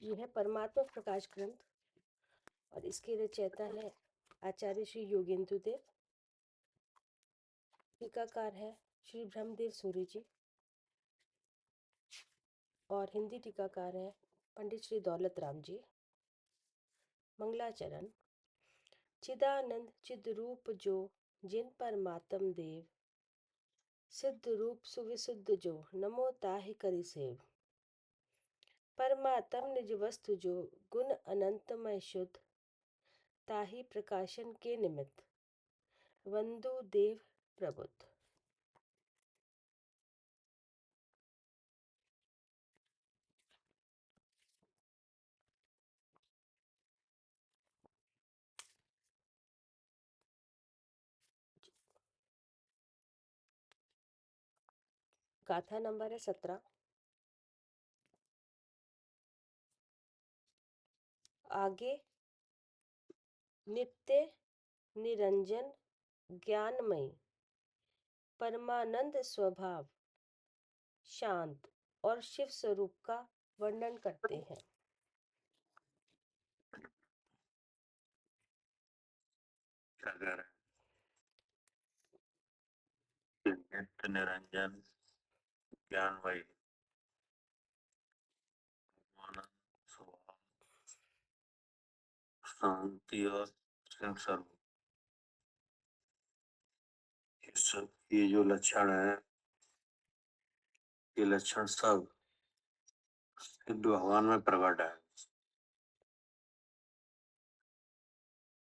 ये है परमात्मा प्रकाश ग्रंथ और इसके रचयिता है आचार्य श्री योगेंद्र देव। टीकाकार है श्री ब्रह्मदेव सूरि जी और हिंदी टीकाकार है पंडित श्री दौलत राम जी। मंगलाचरण। चिदानंद चिद रूप जो जिन परमात्म देव, सिद्ध रूप सुविशुद्ध जो नमो ताहि करि सेव। परमात्म निज वस्तु जो गुण अनंतमय शुद्ध, ताहि प्रकाशन के निमित्त वंदु देव प्रबुद्ध। गाथा नंबर है 17। आगे नित्य निरंजन ज्ञानमयी परमानंद स्वभाव शांत और शिव स्वरूप का वर्णन करते हैं। क्या कह रहे हैं? नित्य निरंजन ज्ञानमयी परमानंद स्वभाव शांति और शिव स्वरूप, ये जो लक्षण है, ये लक्षण सब सिद्ध भगवान में प्रकट है।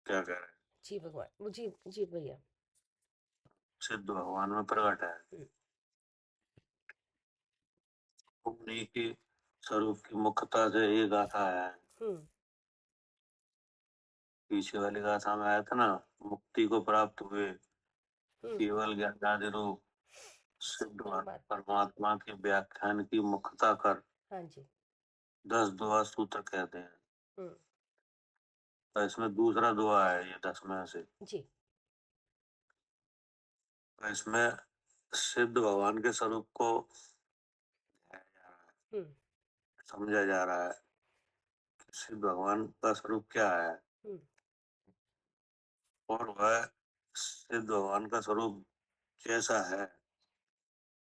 क्या कह रहे हैं? जी भगवान जी जी भैया। सिद्ध भगवान में प्रकट है। उन्हीं की स्वरूप की मुख्यता से ये गाथा है। पीछे वाली गाथा में आया था ना, मुक्ति को प्राप्त हुए केवल ज्ञानादि रूप सिद्ध परमात्मा के व्याख्यान की मुख्यता कर। हाँ जी। 10 दुआ सूत्र कहते हैं। तो इसमें दूसरा दुआ है ये 10 में से जी। तो इसमें सिद्ध भगवान के स्वरूप को समझा जा रहा है कि सिद्ध भगवान का स्वरूप क्या है और वह सिद्ध भगवान का स्वरूप कैसा है,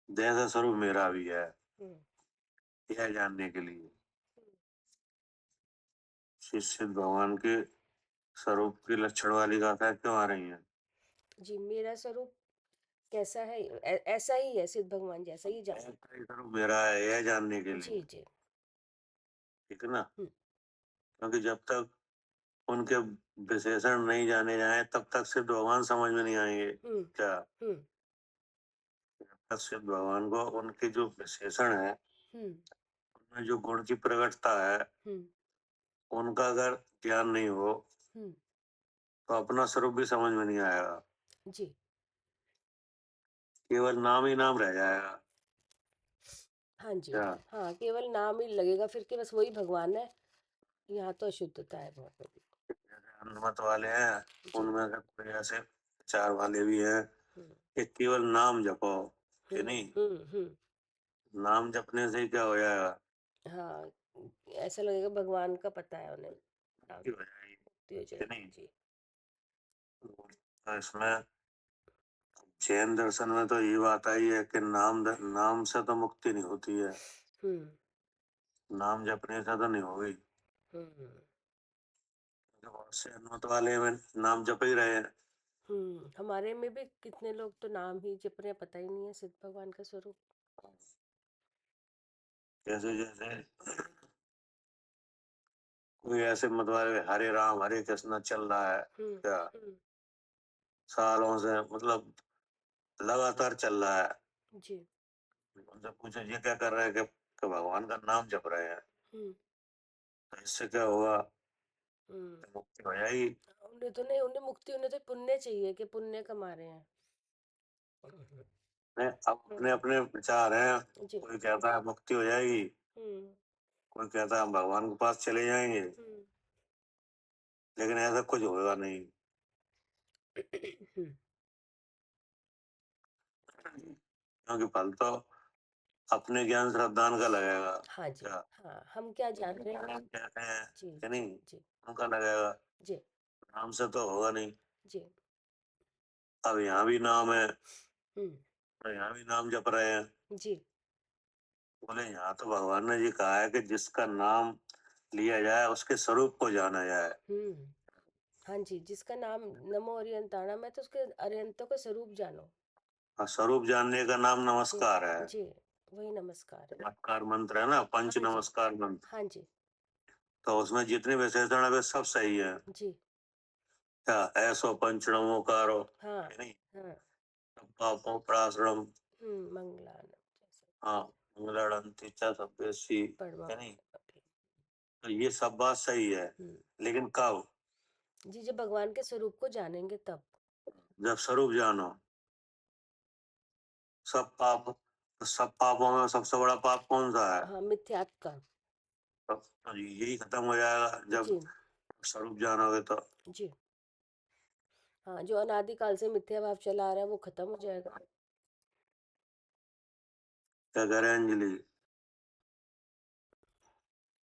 जैसा स्वरूप मेरा भी है, यह जानने के लिए सिद्ध भगवान के स्वरूप की लक्षण वाली गाथा क्यों आ रही है? जी मेरा स्वरूप कैसा है, ऐसा ही है, सिद्ध भगवान जैसा ही जान स्वरूप मेरा है यह जानने के लिए। जी जी। ठीक है ना, क्योंकि जब तक उनके विशेषण नहीं जाने जाए तब तक सिद्ध भगवान समझ में नहीं आएंगे। क्या सिद्ध भगवान को उनके जो विशेषण है, उनमें जो गुण की प्रकटता है, उनका अगर ज्ञान नहीं हो तो अपना स्वरूप भी समझ में नहीं आएगा जी। केवल नाम ही नाम रह जाएगा। हाँ जी। क्या? हाँ, केवल नाम ही लगेगा फिर के बस वही भगवान है। यहाँ तो अशुद्धता है बहुत बड़ी। अनुमत वाले हैं, उनमें से कोई ऐसे विचार वाले भी हैं कि केवल नाम जपो, कि नहीं नाम जपने से ही क्या हो जाएगा? हाँ, ऐसा लगेगा भगवान का पता है उन्हें, मुक्ति हो जाएगी, मुक्ति हो कि जाएगी नहीं? जी। तो इसमें जैन दर्शन में तो ये बात आई है कि नाम से तो मुक्ति नहीं होती है, नाम जपने से तो नहीं होगी। बहुत से अनुमत वाले में नाम जप ही रहे हैं। हमारे में भी कितने लोग तो नाम ही जप रहे हैं, पता ही नहीं है सिद्ध भगवान का स्वरूप। जैसे जैसे कोई ऐसे मत वाले हरे राम हरे कृष्ण चल रहा है, क्या सालों से, मतलब लगातार चल रहा है जी। उनसे पूछो ये क्या कर रहे हैं कि भगवान का नाम जप रहे हैं, तो इससे क्या होगा? मुक्ति हो जाएगी। उन्हें तो नहीं, उन्हें मुक्ति, उन्हें तो पुण्य चाहिए कि पुण्य कमा रहे हैं। अब अपने अपने विचार हैं, जी। कोई कहता है मुक्ति हो जाएगी, कोई कहता है हम भगवान के पास चले जाएंगे, लेकिन ऐसा कुछ होगा नहीं। क्योंकि फल तो अपने ज्ञान श्रद्धान का लगेगा। हाँ जी। क्या हाँ, हम क्या जान रहे हैं। कहते हैं जी कि जी नहीं, जी उनका लगेगा। जी नाम से तो होगा नहीं। जी। अब यहाँ भी नाम है, हम्म। तो यहाँ भी नाम जप रहे हैं। जी बोले यहाँ तो भगवान ने जी कहा है कि जिसका नाम लिया जाए उसके स्वरूप को जाना जाए। हम्म। हाँ जी, जिसका नाम नमो अरियंताणम है तो उसके अरियंतों का स्वरूप जानो। और स्वरूप जानने का नाम जी नमस्कार है। जी, वही नमस्कार है। नमस्कार मंत्र है ना, पंच हाँ जी। नमस्कार मंत्र। हाँ जी। तो उसमें जितने विशेषण है वे सब सही है। जी। क्या ऐसो पंच नमोकारो, हाँ। है नहीं, हाँ। सब पापों प्राश्रम, मंगलानम जैसा। हाँ, मंगलाडंति च सभ्यसी, परमा। है नहीं। तो ये सब बात सही है, हम्म। लेकिन कब? जी, जब भगवान के स्वरूप को जानेंगे तब। जब स्वरूप जानो। सब पाप, सब पापों में सबसे बड़ा पाप कौन सा है? हाँ, मिथ्यात्व का। तो यही खत्म हो जाएगा जब जी स्वरूप जानोगे तो। जी। हाँ, जो अनादिकाल से मिथ्या भाव चला आ रहा है वो खत्म हो जाएगा। क्या करें अंजलि?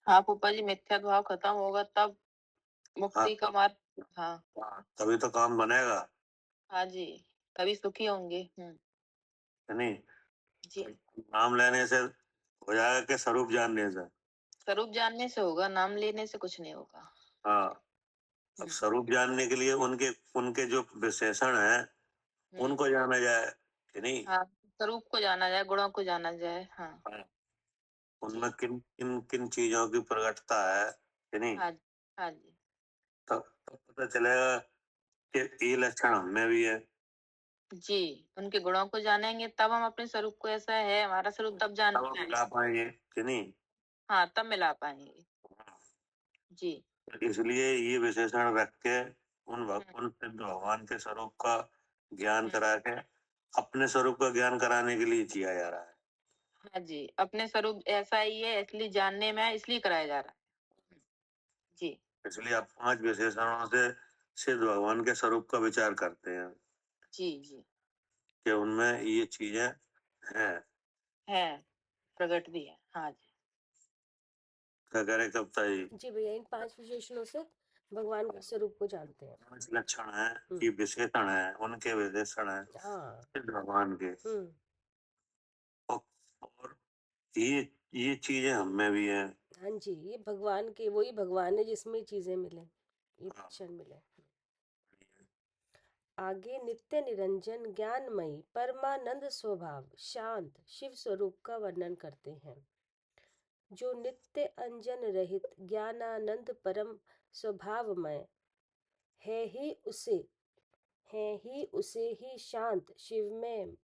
हाँ फूफा जी, मिथ्या भाव खत्म होगा तब हाँ, मुक्ति का मार्ग। हाँ तभी तो काम बनेगा, हाँ जी, तभी सुखी होंगे। है नहीं। जी, नाम लेने से हो जाएगा कि स्वरूप जानने से? स्वरूप जानने से होगा, नाम लेने से कुछ नहीं होगा। हाँ। अब स्वरूप जानने के लिए उनके उनके जो विशेषण है उनको जाना जाए, कि नहीं। हाँ, स्वरूप को जाना जाए, गुणों को जाना जाए। हाँ हाँ, जी। उनमें किन किन किन चीजों की प्रकटता है, कि नहीं। हाँ हाँ जी। तब पता चलेगा कि ये लक्षण हमें भी है। जी, उनके गुणों को जानेंगे तब हम अपने स्वरूप को, ऐसा है हमारा स्वरूप, तब जान तब हम पाएंगे। मिला पाएंगे, कि नहीं। हाँ, तब मिला पाएंगे। जी। इसलिए ये विशेषण रख के हम्म, उन सिद्ध भगवान के स्वरूप का ज्ञान हम्म, करा के अपने स्वरूप का ज्ञान कराने के लिए किया जा रहा है। हाँ जी, अपने स्वरूप ऐसा ही है इसलिए जानने में है, इसलिए कराया जा रहा है। जी इसलिए आप 5 विशेषणों से सिद्ध भगवान के स्वरूप का विचार करते हैं जी जी। कि उनमें ये चीजें हैं। है, प्रकट भी है। हाँ जी। क्या करे कविता जी? जी भैया, इन 5 विशेषणों से भगवान के स्वरूप को जानते हैं। 5 लक्षण है, ये विशेषण है, उनके विशेषण है हाँ। सिद्ध भगवान के। हम्म। और ये चीजें हमें भी हैं। हाँ जी, ये भगवान के, वही भगवान है जिसमें ये चीजें मिले, ये हाँ, क्षण मिले। आगे नित्य निरंजन ज्ञानमयी परमानंद स्वभाव शांत शिव स्वरूप का वर्णन करते हैं, जो नित्य अंजन रहित ज्ञानानंद परम स्वभावमय है ही उसे ही शांत शिव में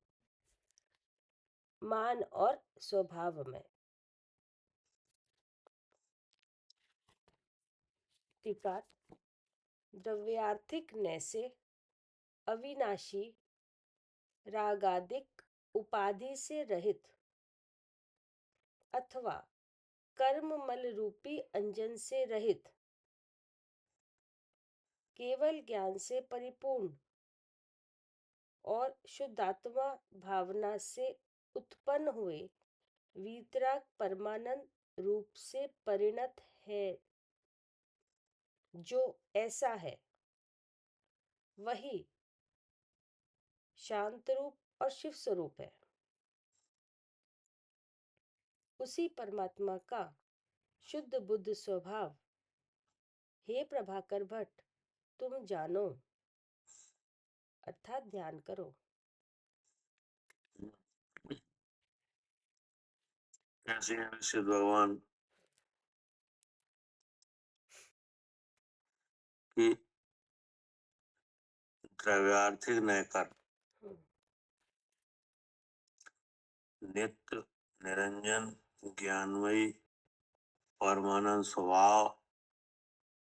मान और स्वभाव में। टीका। द्रव्यार्थिक नैसे अविनाशी रागादिक उपाधि से रहित अथवा कर्ममल रूपी अंजन से रहित केवल ज्ञान से परिपूर्ण और शुद्धात्मा भावना से उत्पन्न हुए वीतराग परमानंद रूप से परिणत है। जो ऐसा है वही शांत रूप और शिव स्वरूप है। उसी परमात्मा का शुद्ध बुद्ध स्वभाव हे प्रभाकर भट्ट तुम जानो, अर्थात ध्यान करो। कैसे है सिद्ध भगवान की? द्रव्यार्थिक न कर, हम्म। नित्य निरंजन ज्ञानमयी परमानंद स्वभाव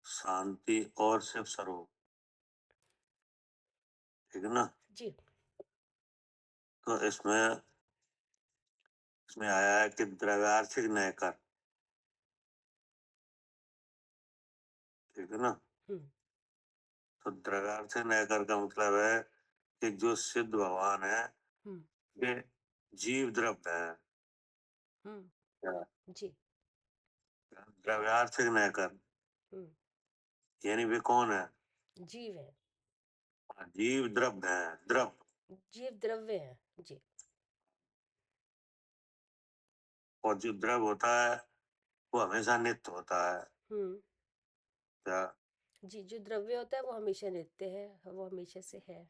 शांति और शिव स्वरूप, ठीक है ना। जी। तो इसमें इसमें आया है कि द्रव्यार्थिक न कर, ठीक है ना। हम्म। तो द्रव्यार्थिक न कर का मतलब है कि जो सिद्ध भगवान है हम्म। ये जीव द्रव्य है, क्या? जी। द्रव्यार्थिक नयकर यानी वे कौन है? जीव है। जीव द्रव्य है, द्रव्य। जीव द्रव्य है। जी। और जो द्रव्य होता है वो हमेशा नित्य होता है। क्या? जी, जो द्रव्य होता है वो हमेशा नित्य है, वो हमेशा से है।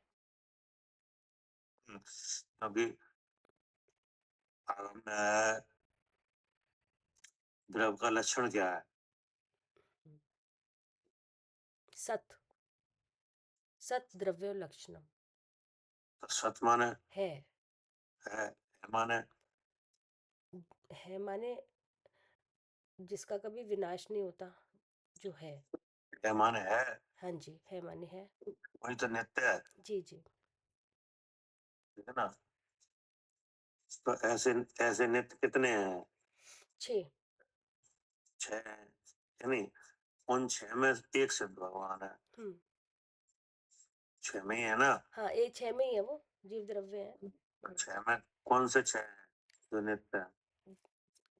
अभी आगम में है, द्रव्य का लक्षण क्या है? सत। सत द्रव्य लक्षणम। तो सत माने है। है माने है माने जिसका कभी विनाश नहीं होता, जो है। माने है। हाँ जी, है माने है। वही तो नित्य है। जी जी। ठीक है ना? तो ऐसे ऐसे नित्य कितने हैं? 6। 6 हैं। यानी उन 6 में एक सिद्ध भगवान है। 6 में ही है ना? हाँ, ये 6 में ही है, वो जीव द्रव्य है। 6 में कौन से 6 हैं जो नित्य है?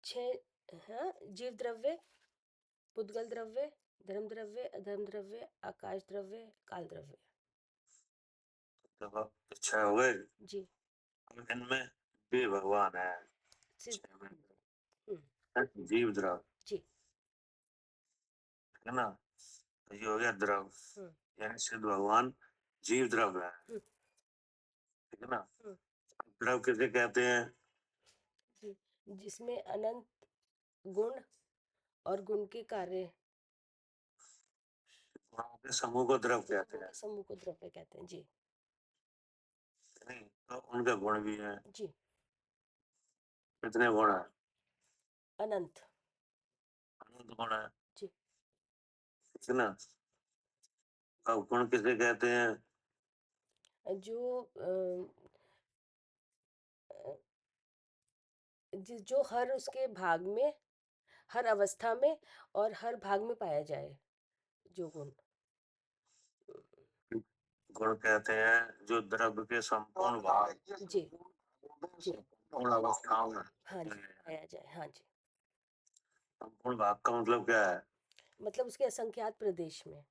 6। हाँ, जीव द्रव्य, पुद्गल द्रव्य, धर्म द्रव्य, अधर्म द्रव्य, आकाश द्रव्य, काल द्रव्य। देखो 6 हो गए। जी। इनमें भी भगवान है। सिद्ध। 6 में जीव द्रव्य, जी। है ना? तो ये हो गया द्रव्य, यानी सिद्ध भगवान जीव द्रव्य है। ठीक है ना? द्रव्य किसे कहते हैं? जी, जिसमें अनंत गुण और गुण के कार्य, गुणों के समूह को द्रव्य कहते हैं। समूह को द्रव्य कहते हैं। जी। नहीं तो उनके गुण भी हैं। जी। कितने गुण है? अनंत। अनंत गुण है। जी। ठीक है ना? अब गुण किसे कहते हैं? जो जो हर उसके भाग में, हर अवस्था में और हर भाग में पाया जाए, जो गुण। गुण कहते हैं जो द्रव्य के संपूर्ण भाग, जी जी। संपूर्ण अवस्थाओं में हाँ जी, पाया जाए। हाँ जी। संपूर्ण भाग का मतलब क्या है? मतलब उसके असंख्यात प्रदेश में।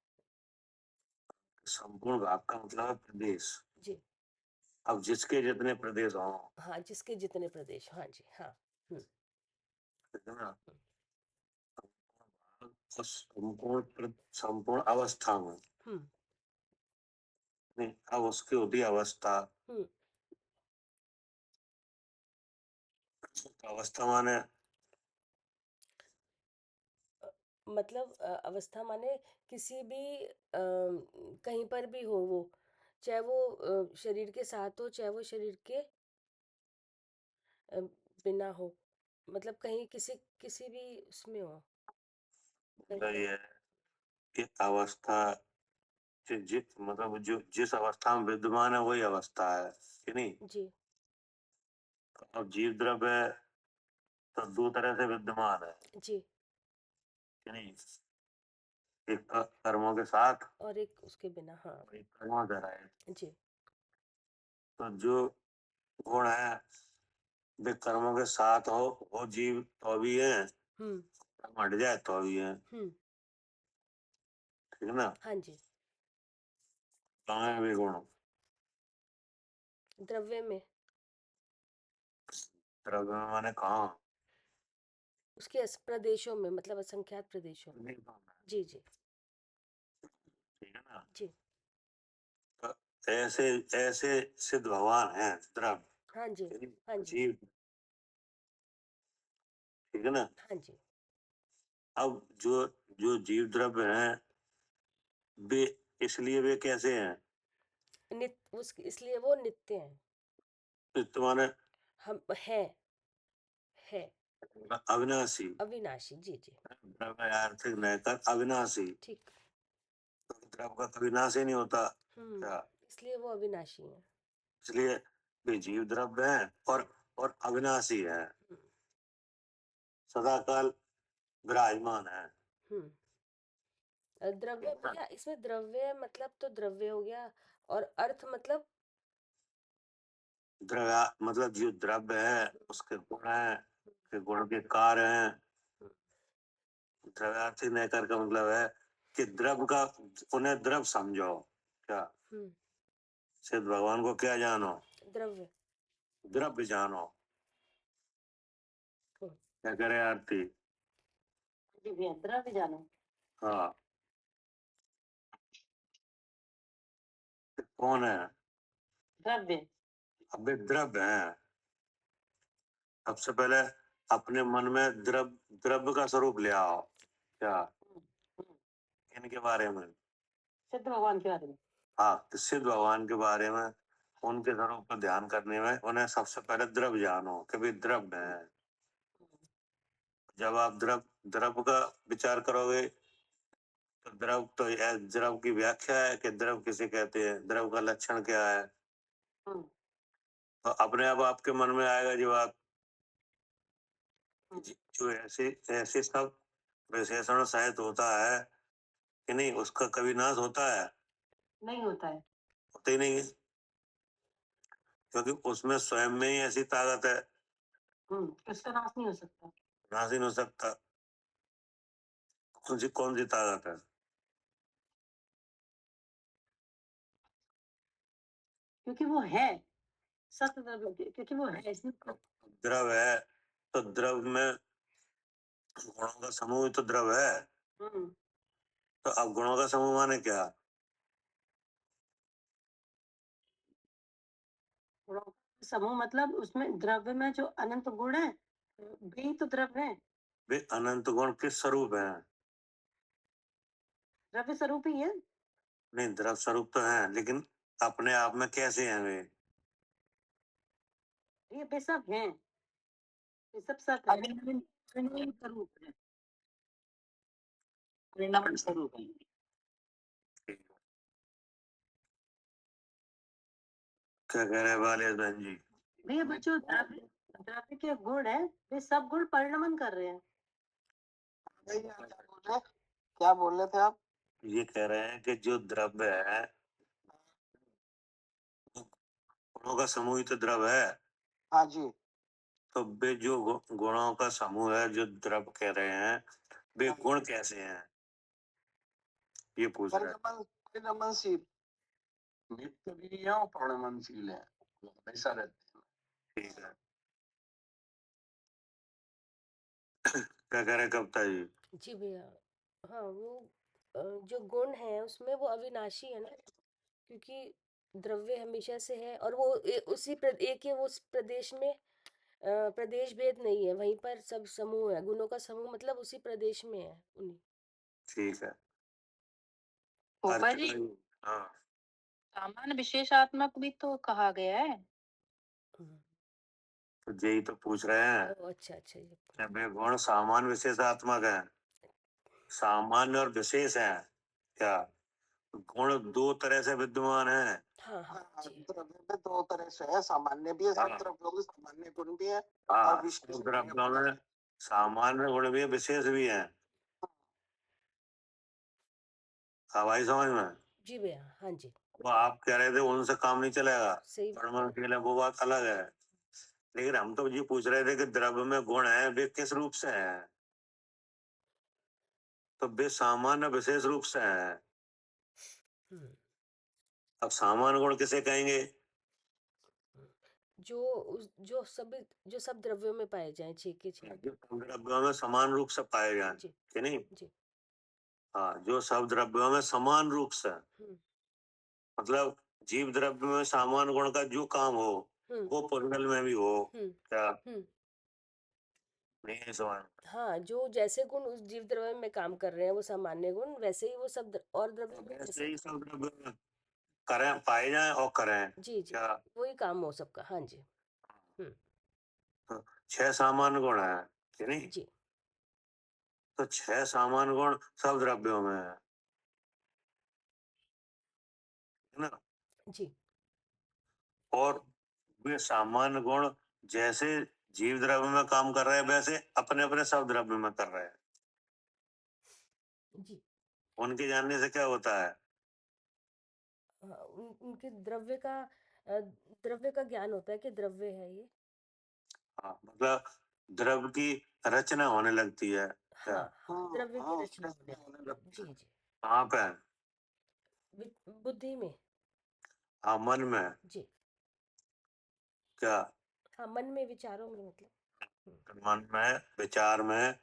संपूर्ण भाग का मतलब है प्रदेश। जी। अब जिसके जितने प्रदेश हों। हाँ, जिसके जितने प्रदेश। हाँ जी। हाँ। ठीक है ना? संपूर्ण संपूर्ण अवस्था में। नहीं, अब उसकी होती अवस्था। अवस्था माने मतलब अवस्था माने किसी भी कहीं पर भी हो वो, चाहे वो शरीर के साथ हो, चाहे वो शरीर के बिना हो, मतलब कहीं किसी किसी भी उसमें हो। मतलब ये है कि अवस्था मतलब जो जिस अवस्था में विद्यमान है वही अवस्था है कि नहीं? जी। अब जीव द्रव्य है तो दो तरह से विद्यमान है जी। कि नहीं? एक कर्मों के साथ और एक उसके बिना। हाँ। और एक कर्मांतर है। जी। तो जो गुण है वे कर्मों के साथ हो जीव तो भी है, कर्म हट जाए तो भी है। ठीक है ना? हाँ जी। कहाँ है वे गुण? द्रव्य में। द्रव्य में माने कहाँ? उसके प्रदेशों में, मतलब असंख्यात प्रदेशों में। नहीं कहाँ है? जी जी। ठीक है ना? जी। तो ऐसे ऐसे सिद्ध भगवान है द्रव्य। हाँ जी। हाँ जी। जीव। ठीक है ना? हाँ जी। अब जो जो जीव द्रव्य हैं वे इसलिए वे कैसे हैं? नित्य, उस इसलिए वो नित्य हैं। नित्य माने हम है अविनाशी। अविनाशी। जी जी। द्रव्य आर्थिक नयकर अविनाशी। ठीक। तो द्रव्य का कभी नाश ही नहीं होता क्या? इसलिए वो अविनाशी है। इसलिए वे जीव द्रव्य है और अविनाशी है, सदाकाल विराजमान है। द्रव्य भैया, इसमें द्रव्य मतलब तो द्रव्य हो गया, और अर्थ मतलब द्रव्य मतलब जो द्रव्य है उसके गुण है कि गुण के कार्य हैं। द्रव्यार्थी नेकर का मतलब है कि द्रव का, उन्हें द्रव समझो। क्या सिद्ध भगवान को क्या जानो? द्रव्य। द्रव्य जानो। क्या करे आरती? द्रव्य जानो। हाँ, कौन है? द्रव्य। अबे द्रव्य है। सबसे पहले अपने मन में द्रव्य का स्वरूप ले आओ। क्या इनके बारे में? सिद्ध भगवान के बारे में। हाँ, तो सिद्ध भगवान के बारे में, उनके स्वरूप पर ध्यान करने में उन्हें सबसे पहले द्रव्य जानो कि भाई द्रव्य है। जब आप द्रव्य का विचार करोगे तो द्रव की व्याख्या है कि द्रव किसे कहते हैं, द्रव का लक्षण क्या है, तो अपने आप आपके मन में आएगा जो आप जो ऐसे ऐसे सब विशेषण सहित होता है कि नहीं, उसका कभी नाश होता है? नहीं होता है। होता ही नहीं है, क्योंकि उसमें स्वयं में ही ऐसी ताकत है। उसका नाश नहीं हो सकता। नाश ही नहीं हो सकता। कौन सी ताकत है? क्योंकि वो है सत्य द्रव्य, क्योंकि वो है इसलिए। द्रव है तो द्रव में गुणों का समूह ही तो द्रव है। तो अब गुणों का समूह माने क्या? गुणों का समूह मतलब उसमें द्रव्य में जो अनंत गुण है वे तो द्रव्य है। वे अनंत गुण किस स्वरूप है? द्रव्य स्वरूप ही है। नहीं, द्रव स्वरूप तो है, लेकिन अपने आप में कैसे हैं वे? ये सब हैं, ये सब सत्य है। परिणाम स्वरूप है, परिणाम स्वरूप है। क्या कह रहे बालेश बहन जी? भैया बच्चों, द्रव्य के गुण है, वे सब गुण परिणमन कर रहे हैं। क्या बोल रहे थे आप? ये कह रहे हैं कि जो द्रव्य है, गुणों का समूह ही तो द्रव है। हाँ जी। तो वे जो गुणों का समूह है जो द्रव कह रहे हैं, वे गुण कैसे हैं, ये पूछ रहे हैं। परिणमनशील, नित्य भी है और परिणमनशील है, हमेशा रहते हैं। ठीक है। क्या कह रहे कविता जी? जी भैया, हाँ वो जो गुण है उसमें वो अविनाशी है ना, क्योंकि द्रव्य हमेशा से है और वो एक ही वो उस प्रदेश में प्रदेश भेद नहीं है, वहीं पर सब समूह है, गुणों का समूह मतलब उसी प्रदेश में है उन्हीं। ठीक है। पोपा जी, हाँ, सामान्य विशेषात्मक भी तो कहा गया है। तो यही तो पूछ रहे हैं। अच्छा अच्छा, ये क्या वे गुण सामान्य विशेषात्मक है? सामान्य और विशेष है क्या? गुण दो तरह से विद्यमान है। हाँ हाँ जी। द्रव्य में दो तरह से है, सामान्य भी है, सब हाँ। द्रव्यों में सामान्य गुण भी है हाँ, और विशेष द्रव्यों में सामान्य गुण भी है, विशेष भी है। हवाई समझ में? जी भैया, हाँ जी। वो आप कह रहे थे उनसे काम नहीं चलेगा, सही। परमाणु के लिए वो बात अलग है, लेकिन हम तो ये पूछ रहे थे कि द्रव्य में गुण है, वे किस रूप से हैं? तो वे सामान्य विशेष रूप से हैं। अब सामान्य गुण किसे कहेंगे? जो सब द्रव्यों में पाए जाएं, ठीक है जी। जो सब द्रव्यों में समान रूप से पाए जाएं, जी कि नहीं? जी। हाँ, जो सब द्रव्यों में समान रूप से, मतलब जीव द्रव्य में सामान्य गुण का जो काम हो वो पुर्गल में भी हो। क्या नहीं समझ? हाँ, जो जैसे गुण उस जीव द्रव्य में काम कर रहे हैं वो सामान्य गुण, वैसे ही वो सब और द्रव्य में वैसे ही सब द्रव्य में करें, पाए जाएं और करें। जी जी, क्या वही काम हो सबका। हाँ जी। तो 6 सामान्य गुण है, कि नहीं? जी तो 6 सामान्य गुण सब द्रव्यों में है ना? जी। और वे सामान्य गुण जैसे जीव द्रव्य में काम कर रहे हैं वैसे अपने अपने सब द्रव्य में कर रहे हैं। जी उनके जानने से क्या होता है? हाँ, उनके द्रव्य का ज्ञान होता है कि द्रव्य है ये। हाँ, मतलब द्रव्य की रचना होने लगती है। क्या? हाँ, द्रव्य की रचना होने लगती है। जी जी। कहाँ पे? बुद्धि में। हाँ, मन में। जी। क्या? हाँ, मन में, विचारों में, मतलब मन में, विचार में,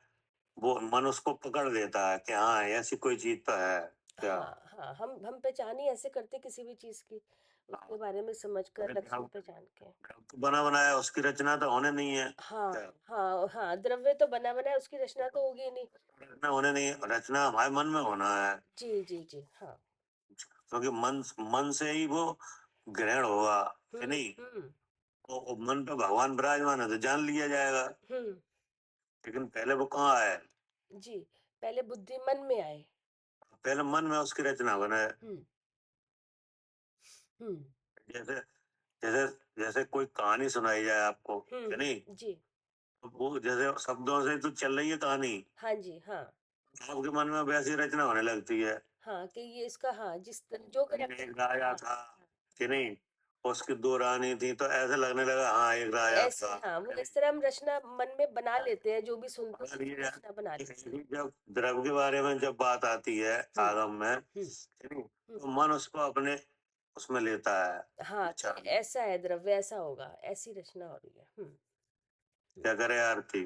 वो मन उसको पकड़ देता है कि हाँ ऐसी कोई चीज तो है। क्या? हाँ, हम पहचान ही ऐसे करते किसी भी चीज की, उसके बारे में समझकर लक्षण पहचान के। बना बनाया उसकी रचना तो होने नहीं है। हाँ क्या? हाँ हाँ, द्रव्य तो बना बनाया, उसकी रचना तो होगी नहीं। रचना होने नहीं है, रचना हमारे मन में होना है। जी जी जी। हाँ। क्योंकि मन से ही वो ग्रहण होगा कि नहीं। वो मन पे भगवान विराजमान है तो जान लिया जाएगा। लेकिन पहले वो कहाँ आए? जी, पहले बुद्धि मन में आए। पहले मन में उसकी रचना बने। जैसे जैसे जैसे कोई कहानी सुनाई जाए आपको कि नहीं, जी। तो वो जैसे शब्दों से तो चल रही है कहानी, हाँ जी। हाँ आपके मन में वैसी रचना होने लगती है। हाँ, कि ये इसका, हाँ, जो एक राजा था कि नहीं, उसकी दो रानी थी, तो ऐसे लगने लगा हाँ एक राजा ऐसे, था। हाँ, वो इस तरह हम रचना मन में बना लेते हैं, जो भी सुनते हैं रचना बना लेते हैं। जब द्रव्य के बारे में जब बात आती है आगम में, कि नहीं, तो मन उसको अपने उसमें लेता है। हाँ, कि ऐसा है द्रव्य, ऐसा होगा, ऐसी रचना हो रही है। क्या करे आरती?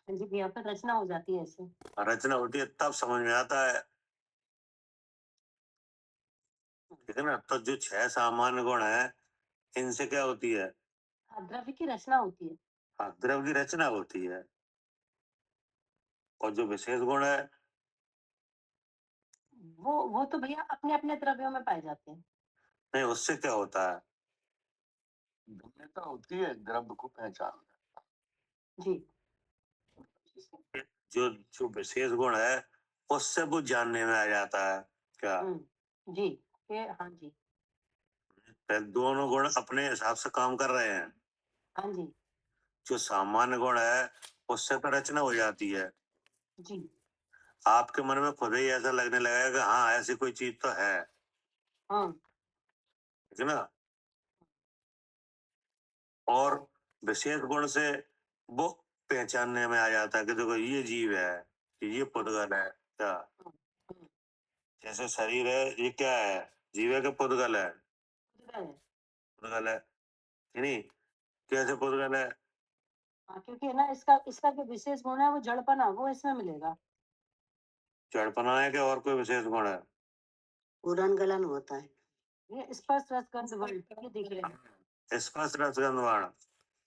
जी, यहाँ पर रचना हो जाती है ऐसे। रचना होती है तब समझ में आता है। ठीक है ना। तो जो 6 सामान्य गुण है, इनसे क्या होती है? हाँ, द्रव्य की रचना होती है। हाँ, द्रव्य की रचना होती है। और जो विशेष गुण है, वो तो भैया अपने अपने द्रव्यों में पाए जाते हैं। नहीं, उससे क्या होता है? भिन्नता होती है द्रव्य को पहचान। जी। जो जो विशेष गुण है, उससे वो जानने में आ जाता है। क्या? जी। हाँ जी। दोनों गुण अपने हिसाब से काम कर रहे हैं। हाँ जी। जो सामान्य गुण है, उससे तो रचना हो जाती है। जी। आपके मन में खुद ही ऐसा लगने लगेगा कि हाँ ऐसी कोई चीज तो है। हाँ। ठीक है ना। और विशेष गुण से वो पहचानने में आ जाता है कि देखो ये जीव है, ये पुद्गल है। क्या? जैसे शरीर है, ये क्या है? जीव है कि पुद्गल है? पुद्गल है कि नहीं? कैसे पुद्गल है? हाँ, क्योंकि है ना, इसका इसका जो विशेष गुण है वो जड़पना, वो इसमें मिलेगा। जड़पना है कि और कोई विशेष गुण है? उड़न गलन होता है। ये स्पर्श रस गंध वर्ण ये दिख रहे हैं। स्पर्श रस गंध वाण।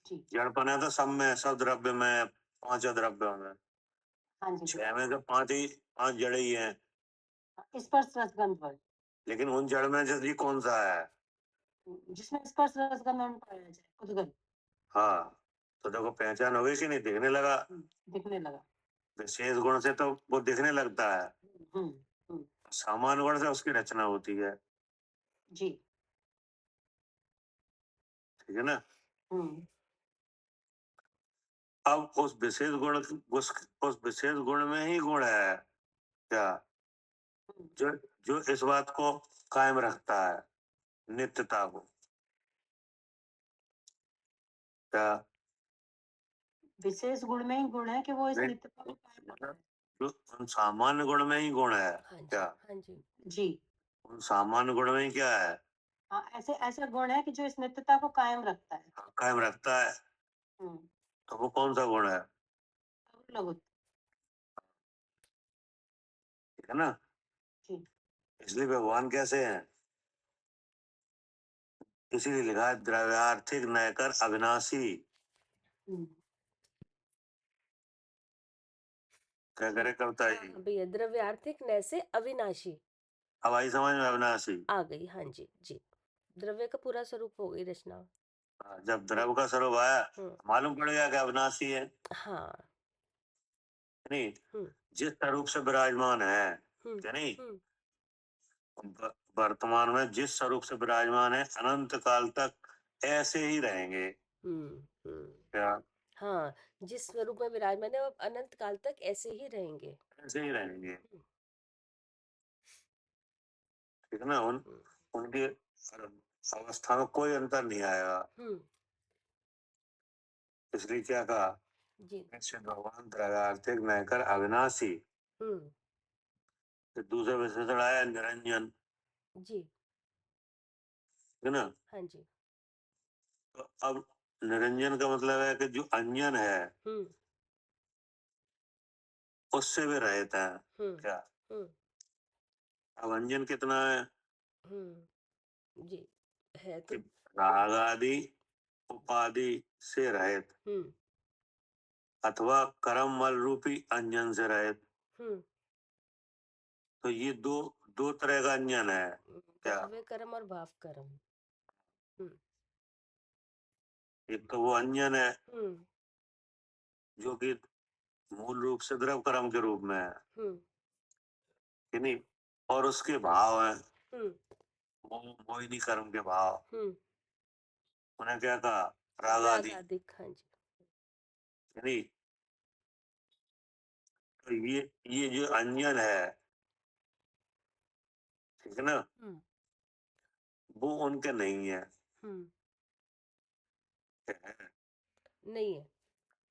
जी। जड़पन है तो सब में, सब द्रव्य में, 5 द्रव्यों में। हाँ जी। 6 में तो 5 जड़ ही है। स्पर्श रस गंध वर्ण, लेकिन उन जड़ में जैसे कौन सा है? जिसमें स्पर्श रस गंध वर्ण पाया जाए, उद्गल। हाँ, तो देखो पहचान हो गई कि नहीं? दिखने लगा। दिखने लगा। विशेष गुण से तो वो दिखने लगता है, सामान्य गुण से उसकी रचना होती है। जी। ठीक है ना। अब उस विशेष गुण, उस विशेष गुण में ही गुण है। क्या? जो जो इस बात को कायम रखता है, नित्यता को। क्या? विशेष गुण में ही गुण है कि वो इस नित्यता को कायम रखता है। जो उन सामान्य गुण में ही गुण है। हाँ जी। क्या? हाँ जी। जी। उन सामान्य गुण में ही क्या है? हाँ, ऐसे ऐसा गुण है कि जो इस नित्यता को कायम रखता है। कायम रखता है। तो वो कौन सा गुण है? लघु। ठीक है ना। जी। इसलिए भगवान कैसे हैं? इसीलिए लिखा है द्रव्यार्थिक नयकर अविनाशी। क्या करे कविता जी? भैया, द्रव्यार्थिक नय से अविनाशी। अब आई समझ में? अविनाशी आ गई। हाँ जी। जी। द्रव्य का पूरा स्वरूप हो गई रचना। जब द्रव्य का स्वरूप आया, मालूम पड़ गया कि अविनाशी है। हाँ। नहीं, जिस स्वरूप से विराजमान है, क्या नहीं, वर्तमान में जिस स्वरूप से विराजमान है, अनंत काल तक ऐसे ही रहेंगे। क्या? हाँ, जिस स्वरूप में विराजमान है वो अनंत काल तक ऐसे ही रहेंगे। ऐसे ही रहेंगे। ठीक है ना। उनकी अवस्था में कोई अंतर नहीं आएगा। इसलिए क्या कहा जी। निश्चित भगवान त्रैकार्तिक नयकर अविनाशी। फिर दूसरा विशेषण आया निरंजन, जी। है ना। हाँ जी। तो अब निरंजन का मतलब है कि जो अंजन है उससे भी रहित है। क्या अब अंजन कितना है जी है कि तो राग आदि उपाधि से रहित अथवा कर्म मल रूपी अंजन से रहित। तो ये दो दो तरह का अंजन है। क्या द्रव्य कर्म और भाव कर्म। एक तो वो अंजन है जो कि मूल रूप से द्रव कर्म के रूप में है कि नहीं, और उसके भाव हैं मोहिनी कर्म के भाव, उन्हें क्या कहा राग आदि, रागादिक। हाँ जी। कि नहीं। तो ये जो अंजन है, ठीक है ना, वो उनके नहीं है। क्या है? नहीं है।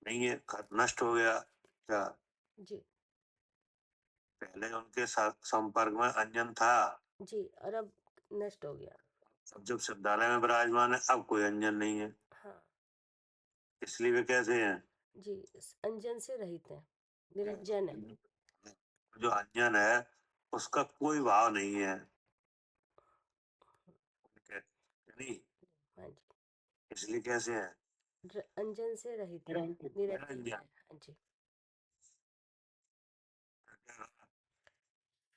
नहीं है, नष्ट हो गया। क्या जी। पहले उनके साथ संपर्क में अंजन था, जी, और अब नष्ट हो गया। अब जब सिद्धालय में विराजमान है अब कोई अंजन नहीं है। हाँ इसलिए वे कैसे हैं जी, इस अंजन से रहित है, निरंजन है। जो अंजन है उसका कोई भाव नहीं है, नहीं। हाँ जी, इसलिए कैसे है अंजन से रहित है, निरंजन है। हाँ जी।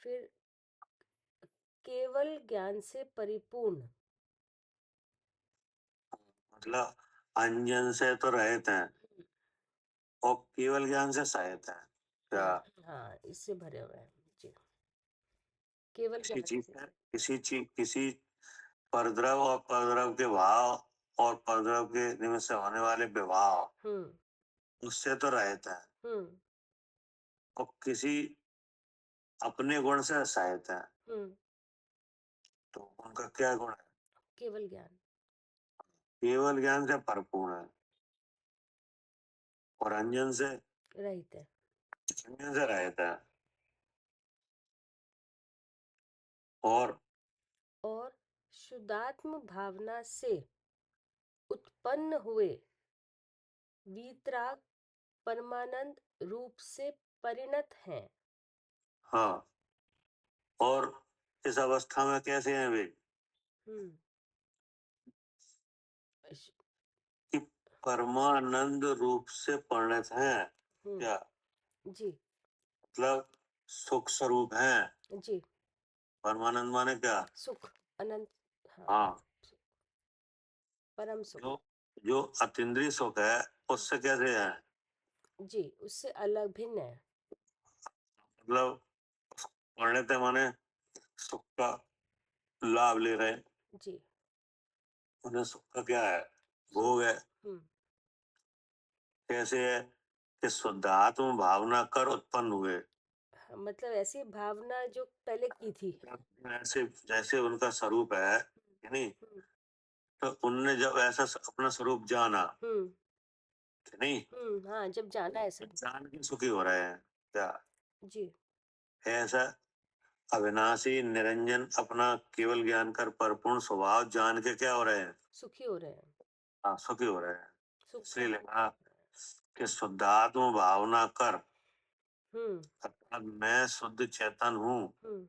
फिर केवल ज्ञान से परिपूर्ण। मतलब अंजन से तो रहित हैं और केवल ज्ञान से सहित हैं। क्या हाँ, इससे भरे हुए हैं जी, केवल किसी ज्ञान चीज से। किसी परद्रव और परद्रव के भाव और परद्रव के निमित्त से होने वाले विभाव उससे तो रहित हैं और किसी अपने गुण से सहित हैं। तो उनका क्या गुण है केवल ज्ञान। केवल ज्ञान से भरपूर है और अंजन से रहित है। रहता है। और शुद्धात्म भावना से उत्पन्न हुए वीतराग परमानंद रूप से परिणत हैं। हाँ, और इस अवस्था में कैसे हैं वे कि परमानंद रूप से परिणत हैं। क्या जी। मतलब सुख स्वरूप हैं। जी। परमानंद माने क्या सुख, अनंत। हाँ, परम सुख। जो जो अतीन्द्रिय सुख है उससे कैसे है जी, उससे अलग भिन्न है। मतलब परिणत है माने सुख का लाभ ले रहे हैं, जी। उन्हें सुख का क्या है भोग है। कैसे है कि शुद्धात्म भावना कर उत्पन्न हुए। मतलब ऐसी भावना जो पहले की थी। ऐसे जैसे उनका स्वरूप है कि नहीं, तो उनने जब ऐसा अपना स्वरूप जाना कि नहीं, हाँ, जब जाना है तो सब। जान के सुखी हो रहे हैं। क्या जी। ऐसा अविनाशी निरंजन अपना केवल ज्ञान कर परिपूर्ण स्वभाव जान के क्या हो रहे हैं सुखी हो रहे हैं। हाँ सुखी हो रहे हैं। सुख का इसलिए भोग लिखा कर रहे कि शुद्धात्म भावना कर हैं। अर्थात मैं शुद्ध चेतन हूँ हम्म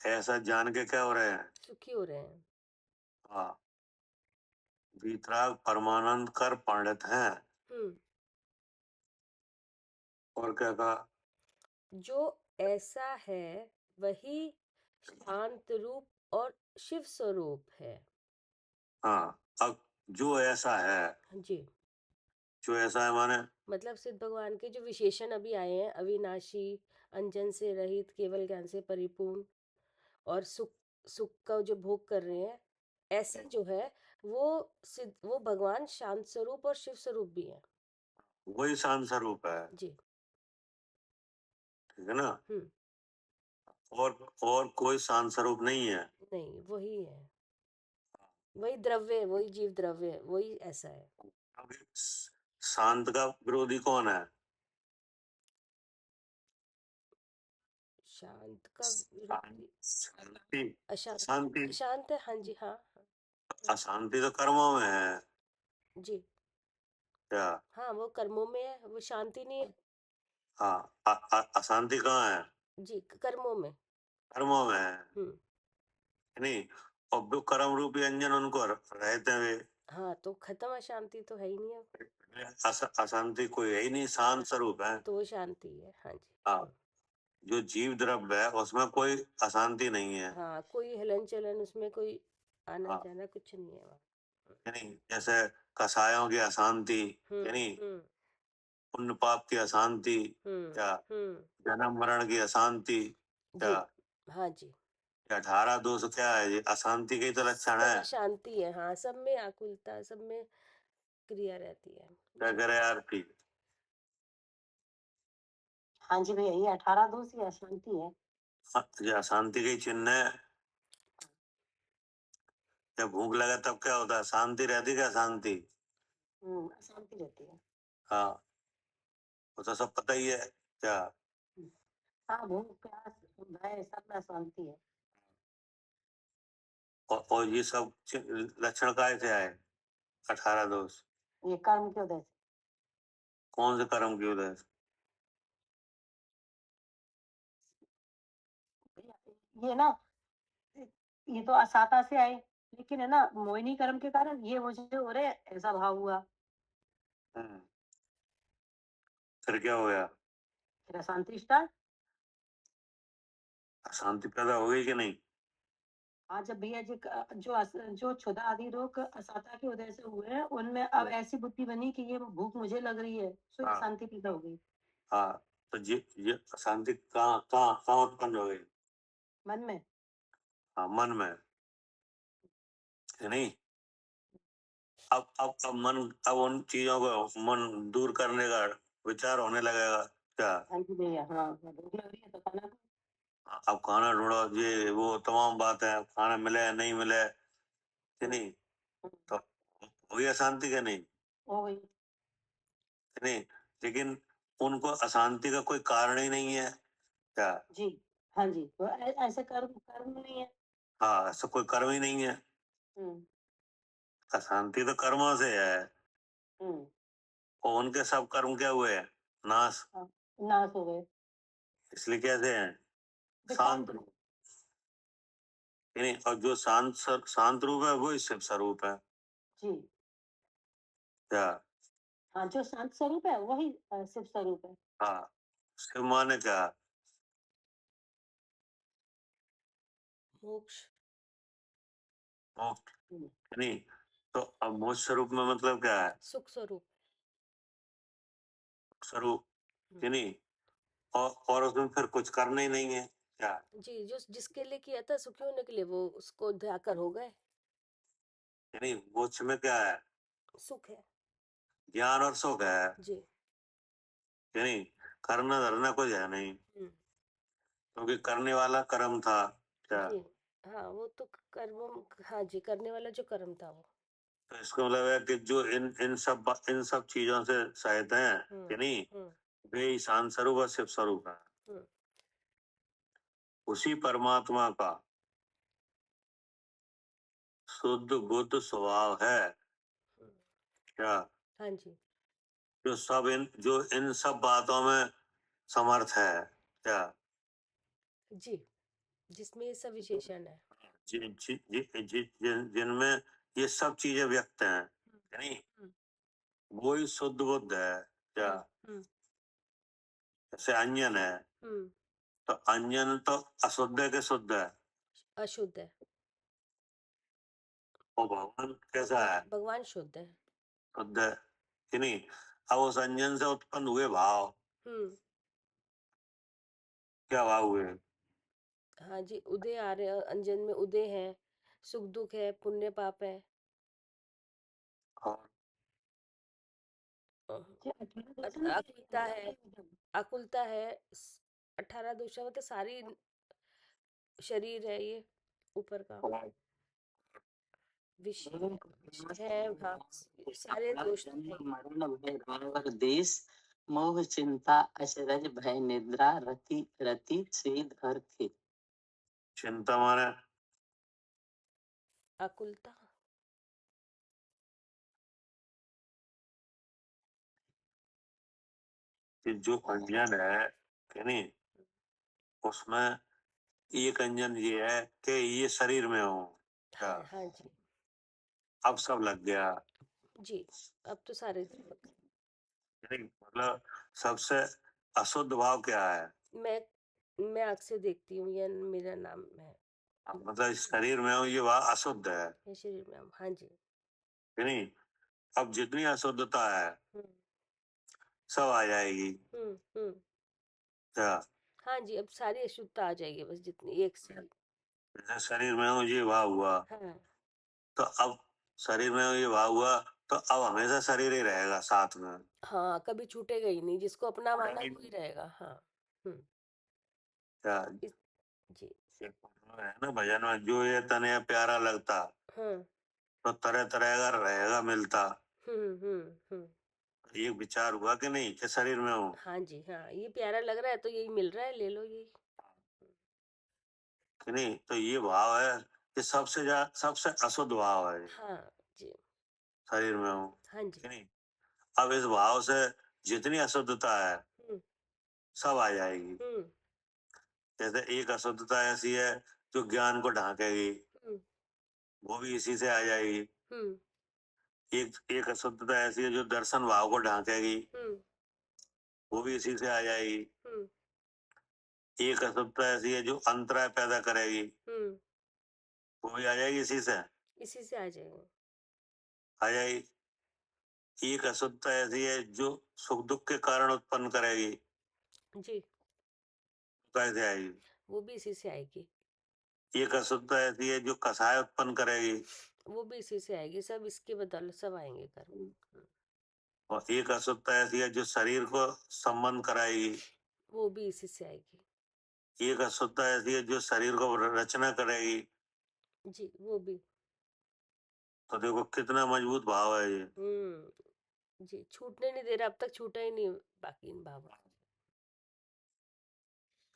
ऐसा जान के क्या हो रहे हैं सुखी हो रहे हैं। हाँ, वीतराग परमानंद कर पंडित हैं। और क्या कहा जो ऐसा है वही शांत रूप और शिव स्वरूप है। हाँ, अब जो ऐसा है, जी, जो ऐसा है माने मतलब सिद्ध भगवान के जो विशेषण अभी आए हैं, अविनाशी, अंजन से रहित, केवल ज्ञान से परिपूर्ण और सुख सुख का जो भोग कर रहे हैं, ऐसे जो है वो भगवान शांत स्वरूप और शिव स्वरूप भी है। वही शांत स्वरूप है, जी। ठीक है ना। हम्म और कोई शांत स्वरूप नहीं है। नहीं, वही है, वही द्रव्य, वही जीव द्रव्य, वही ऐसा है। क्योंकि शांत का विरोधी कौन है? शांत का विरोधी शांति। अशांत। शांति। शांत है, हाँ जी, हाँ। अशांति तो कर्मों में है जी क्या? हाँ, वो कर्मों में है, वो शांति नहीं है। हाँ, अशांति कहाँ है? जी, कर्मों में। कर्मों में है नहीं? और जो कर्म रूपी अंजन उनको रहते हुए, हाँ, तो खत्म, अशांति तो है ही नहीं है। अशांति कोई है ही नहीं, शांत स्वरूप है। तो वो शांति है, हाँ जी। हाँ, जो जीव द्रव्य है उसमें कोई अशांति नहीं है। हाँ, कोई हिलन चलन उसमें, कोई आना हाँ, जाना कुछ नहीं है वहाँ। यानी जैसे कसायों की अशांति, यानी पुण्य पाप की अशांति, क्या जन्म मरण की अशांति, क्या जी हाँ जी। 18 दोष क्या है? ये अशांति के ही तो लक्षण है। शांति है, हाँ, सब में आकुलता, सब में क्रिया रहती है। क्या करे आरती? हाँ जी भैया, ये 18 दोष ये अशांति है। ये अशांति के ही चिन्ह है। जब भूख लगे तब क्या होता है? शांति रहती क्या? शांति। अशांति रहती है। हाँ, वो तो सब पता ही है क्या? हाँ, भूख प्यास भय सब में अशांति है। और ये सब लक्षण काय से आए? 18 दोष ये कर्म की वजह से। कौन से कर्म की वजह से? ये ना, ये तो असाता से आए, लेकिन है ना, मोहिनी कर्म के कारण ये मुझे हो रहे ऐसा भाव हुआ। फिर क्या हो गया? फिर अशांति स्टार्ट। अशांति पैदा हो गई कि नहीं? आज जब भैया जी जो क्षुधा आदि रोग असाता की वजह से हुए हैं, उनमें अब ऐसी बुद्धि बनी कि ये भूख मुझे लग रही है, तो हाँ। अशांति पैदा हो गई। हाँ, तो ये अशांति कहाँ कहाँ कहाँ उत्पन्न हो गई? मन में। हाँ, मन में, कि नहीं? अब मन, अब उन चीजों को मन दूर करने का विचार होने लगेगा क्या? हाँ जी भैया, हाँ, भूख लग रही है तो खाना खाओ। अब खाना ढूंढो, ये वो तमाम बात है, खाना मिले या नहीं मिले, कि नहीं? तो हो गया शांति के नहीं? हो गई। कि नहीं? लेकिन उनको अशांति का कोई कारण ही नहीं है क्या? जी हाँ जी, तो ऐसे कर्म कर्म नहीं है। हाँ, ऐसा कोई कर्म ही नहीं है। अशांति तो कर्मों से है, और उनके सब कर्म क्या हुए? नाश। नाश हो गए। इसलिए कैसे हैं? शांत रूप, कि नहीं? और जो शांत रूप है वो शिव स्वरूप है जी क्या? हाँ, जो शांत स्वरूप है वही शिव स्वरूप है। हाँ, शिव माने क्या? मोक्ष। मोक्ष, कि नहीं? तो अब मोक्ष स्वरूप में मतलब क्या है? सुख स्वरूप। स्वरूप, कि नहीं? और उसमें फिर कुछ करना ही नहीं है क्या? जी, जो जिसके लिए किया था सुखी होने के लिए, वो उसको ध्याकर हो गए। कि नहीं? मोक्ष में क्या है? सुख है। ज्ञान और सुख है, जी कि नहीं? करना धरना कुछ है नहीं, क्योंकि करने वाला कर्म था क्या? जी हाँ, वो तो कर्म, हाँ जी, करने वाला जो कर्म था वो। तो इसका मतलब है कि जो इन सब चीजों से सहित हैं, कि नहीं, वे ही शांत स्वरूप और शिव स्वरूप है। उसी परमात्मा का शुद्ध बुद्ध स्वभाव है क्या? हाँ जी जो इन सब बातों में समर्थ है क्या? जी, जिसमें ये सब विशेषण है। जिनमें ये सब चीजें व्यक्त हैं, कि नहीं? वो ही शुद्ध बुद्ध है क्या? जैसे अंजन है, तो अंजन तो अशुद्ध है कि शुद्ध है? अशुद्ध है। और भगवान कैसा है? भगवान शुद्ध है। शुद्ध है, कि नहीं? अब उस अंजन से उत्पन्न हुए भाव, क्या भाव हुए? हाँ जी, उदय आ रहे हैं, अंजन में उदय है, सुख दुख है, पुण्य पाप है, आकुलता है। आकुलता है, 18 दोषा मतलब सारी शरीर है ये ऊपर का। विषय है भाग सारे दोष तो है। मरण भय भावर देश मोह चिंता अचरज भय निद्रा रति रति छेद अर्थ। चिंता माने आकुलता। कि जो अंजन है कि नहीं, उसमें एक अंजन ये है कि ये शरीर में हो क्या। हाँ हाँ जी अब सब लग गया जी, अब तो सारे नहीं, मतलब सबसे अशुद्ध भाव क्या है। मैं आँख से देखती हूँ, यह मेरा नाम है। मतलब इस शरीर में हो ये भाव अशुद्ध है ये शरीर में हाँ जी। कि नहीं। अब जितनी अशुद्धता है हम्म सब आ जाएगी हम्म। क्या। हाँ जी, अब सारी अशुद्धता आ जाएगी, बस जितनी एक से। जैसे शरीर में हो ये भाव हुआ, हाँ तो अब शरीर में हो ये भाव हुआ, तो अब हमेशा शरीर ही रहेगा साथ में। हाँ, कभी छूटेगा ही नहीं, जिसको अपना माना वही रहेगा। हाँ क्या जी है ना भजन में, जो ये तने प्यारा लगता हाँ तो तरह तरह का रहेगा मिलता। हम्म। एक विचार हुआ कि नहीं कि शरीर में हो हाँ जी हाँ, ये प्यारा लग रहा है तो यही मिल रहा है, ले लो यही। कि नहीं, तो ये भाव है कि सबसे ज्यादा सबसे अशुद्ध भाव है हाँ जी शरीर में हो हाँ जी कि नहीं। अब इस भाव से जितनी अशुद्धता है सब आ जाएगी। जैसे एक अशुद्धता ऐसी है जो ज्ञान को ढांकेगी, वो भी इसी से आ जाएगी। एक अशुद्धता ऐसी है जो दर्शन भाव को ढांकेगी, वो भी इसी से आ जाएगी। एक अशुद्धता ऐसी है जो अंतराय पैदा करेगी, वो भी आ जाएगी इसी से आ जाएगा। आ जाएगी। एक अशुद्धता ऐसी है जो सुख दुख के कारण उत्पन्न करेगी, जी कैसे आएगी। वो भी इसी से आएगी। एक अशुद्धता ऐसी है जो कसाय उत्पन्न करेगी, वो भी इसी से आएगी, सब इसके बदौलत सब आएंगे कर्म। और एक अशुद्धता ऐसी है जो शरीर को संबंध कराएगी, वो भी इसी से आएगी। एक अशुद्धता ऐसी है जो शरीर को रचना करेगी। जी वो भी। तो देखो कितना मजबूत भाव है ये। जी छूटने नहीं दे रहा, अब तक छूटा ही नहीं बाकी इन भावों।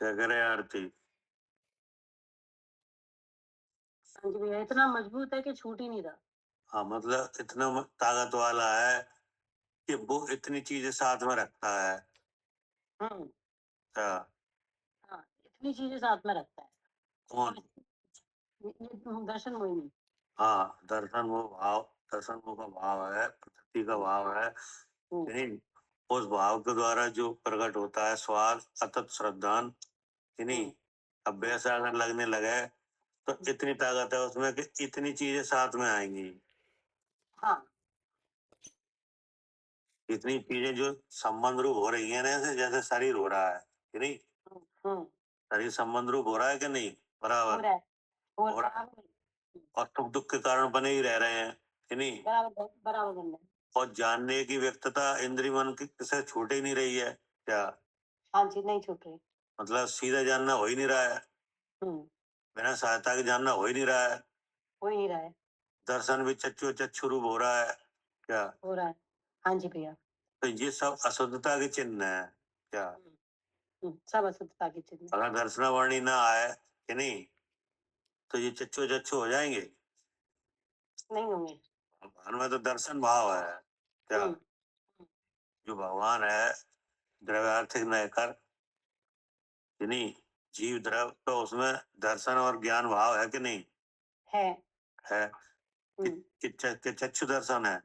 क्या करे आरती। हाँ जी भैया, इतना मजबूत है कि छूट ही नहीं रहा। हाँ मतलब इतना ताकत वाला है कि वो इतनी चीजें साथ में रखता है। क्या हाँ, इतनी चीजें साथ में रखता है। कौन। ये दर्शन मोहिनी। हाँ दर्शन वो भाव, दर्शन वो का भाव है, प्रकृति का भाव है। नहीं, उस भाव के द्वारा जो प्रकट होता है स्वाद अतत श्रद्धान कि नहीं। अब वैसा अगर लगने लगे तो इतनी ताकत है उसमें कि इतनी चीजें साथ में आएंगी। हाँ इतनी चीजें जो संबंध रूप हो रही है ना, जैसे शरीर हो रहा है कि नहीं। शरीर संबंध रूप हो रहा है कि नहीं, बराबर हो रहा है। और सुख दुख के कारण बने ही रह रहे हैं कि नहीं। बराबर। और जानने की व्यक्तता इंद्रिय मन से छूट ही नहीं रही है क्या। हाँ जी, नहीं छूट रही। मतलब सीधा जानना हो ही नहीं रहा है, बिना सहायता के जानना हो ही नहीं रहा है। हो ही नहीं रहा है। दर्शन भी चक्षु चक्षु रूप हो रहा है क्या। हो रहा है। हाँ जी भैया। तो ये सब अशुद्धता के चिन्ह है क्या। सब अशुद्धता के चिन्ह। अगर दर्शनावरणी ना आए कि नहीं तो ये चक्षु चक्षु हो जाएंगे, नहीं होंगे। भगवान में तो दर्शन भाव है क्या। जो भगवान है द्रव्यार्थिक नयकर कि नहीं, जीव द्रव, तो उसमें दर्शन और ज्ञान भाव है कि नहीं है कि चक्षु दर्शन है।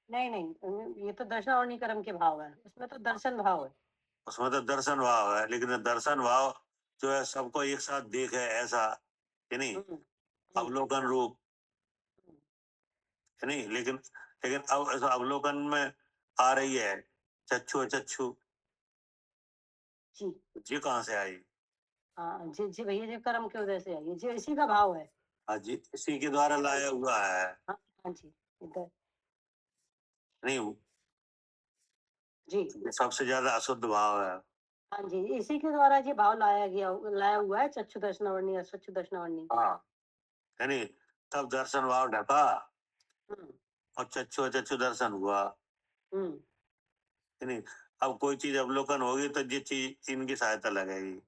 नहीं, ये तो दर्शनावरणी कर्म के भाव है, उसमें तो दर्शन भाव है। उसमें तो दर्शन भाव है, लेकिन दर्शन भाव जो है सबको एक साथ देखे ऐसा कि नहीं, अवलोकन रूप कि नहीं। लेकिन लेकिन अब इस अवलोकन में आ रही है चक्षु चक्षु, जी कहाँ से आई। हाँ जी जी भैया, जी कर्म के उदय से आई है जी, इसी का भाव है। हाँ जी, इसी के द्वारा लाया हुआ है। हाँ जी इधर नहीं जी। सबसे ज्यादा अशुद्ध भाव है। हाँ जी, इसी के द्वारा ये भाव लाया हुआ है, चक्षु दर्शनावरणी और सच्चु दर्शनावरणी। हाँ है नहीं, तब दर्शन भाव ढका और चक्षु चक्षु दर्शन हुआ, नहीं। अब कोई चीज अवलोकन होगी तो ये चीज इनकी सहायता लगेगी,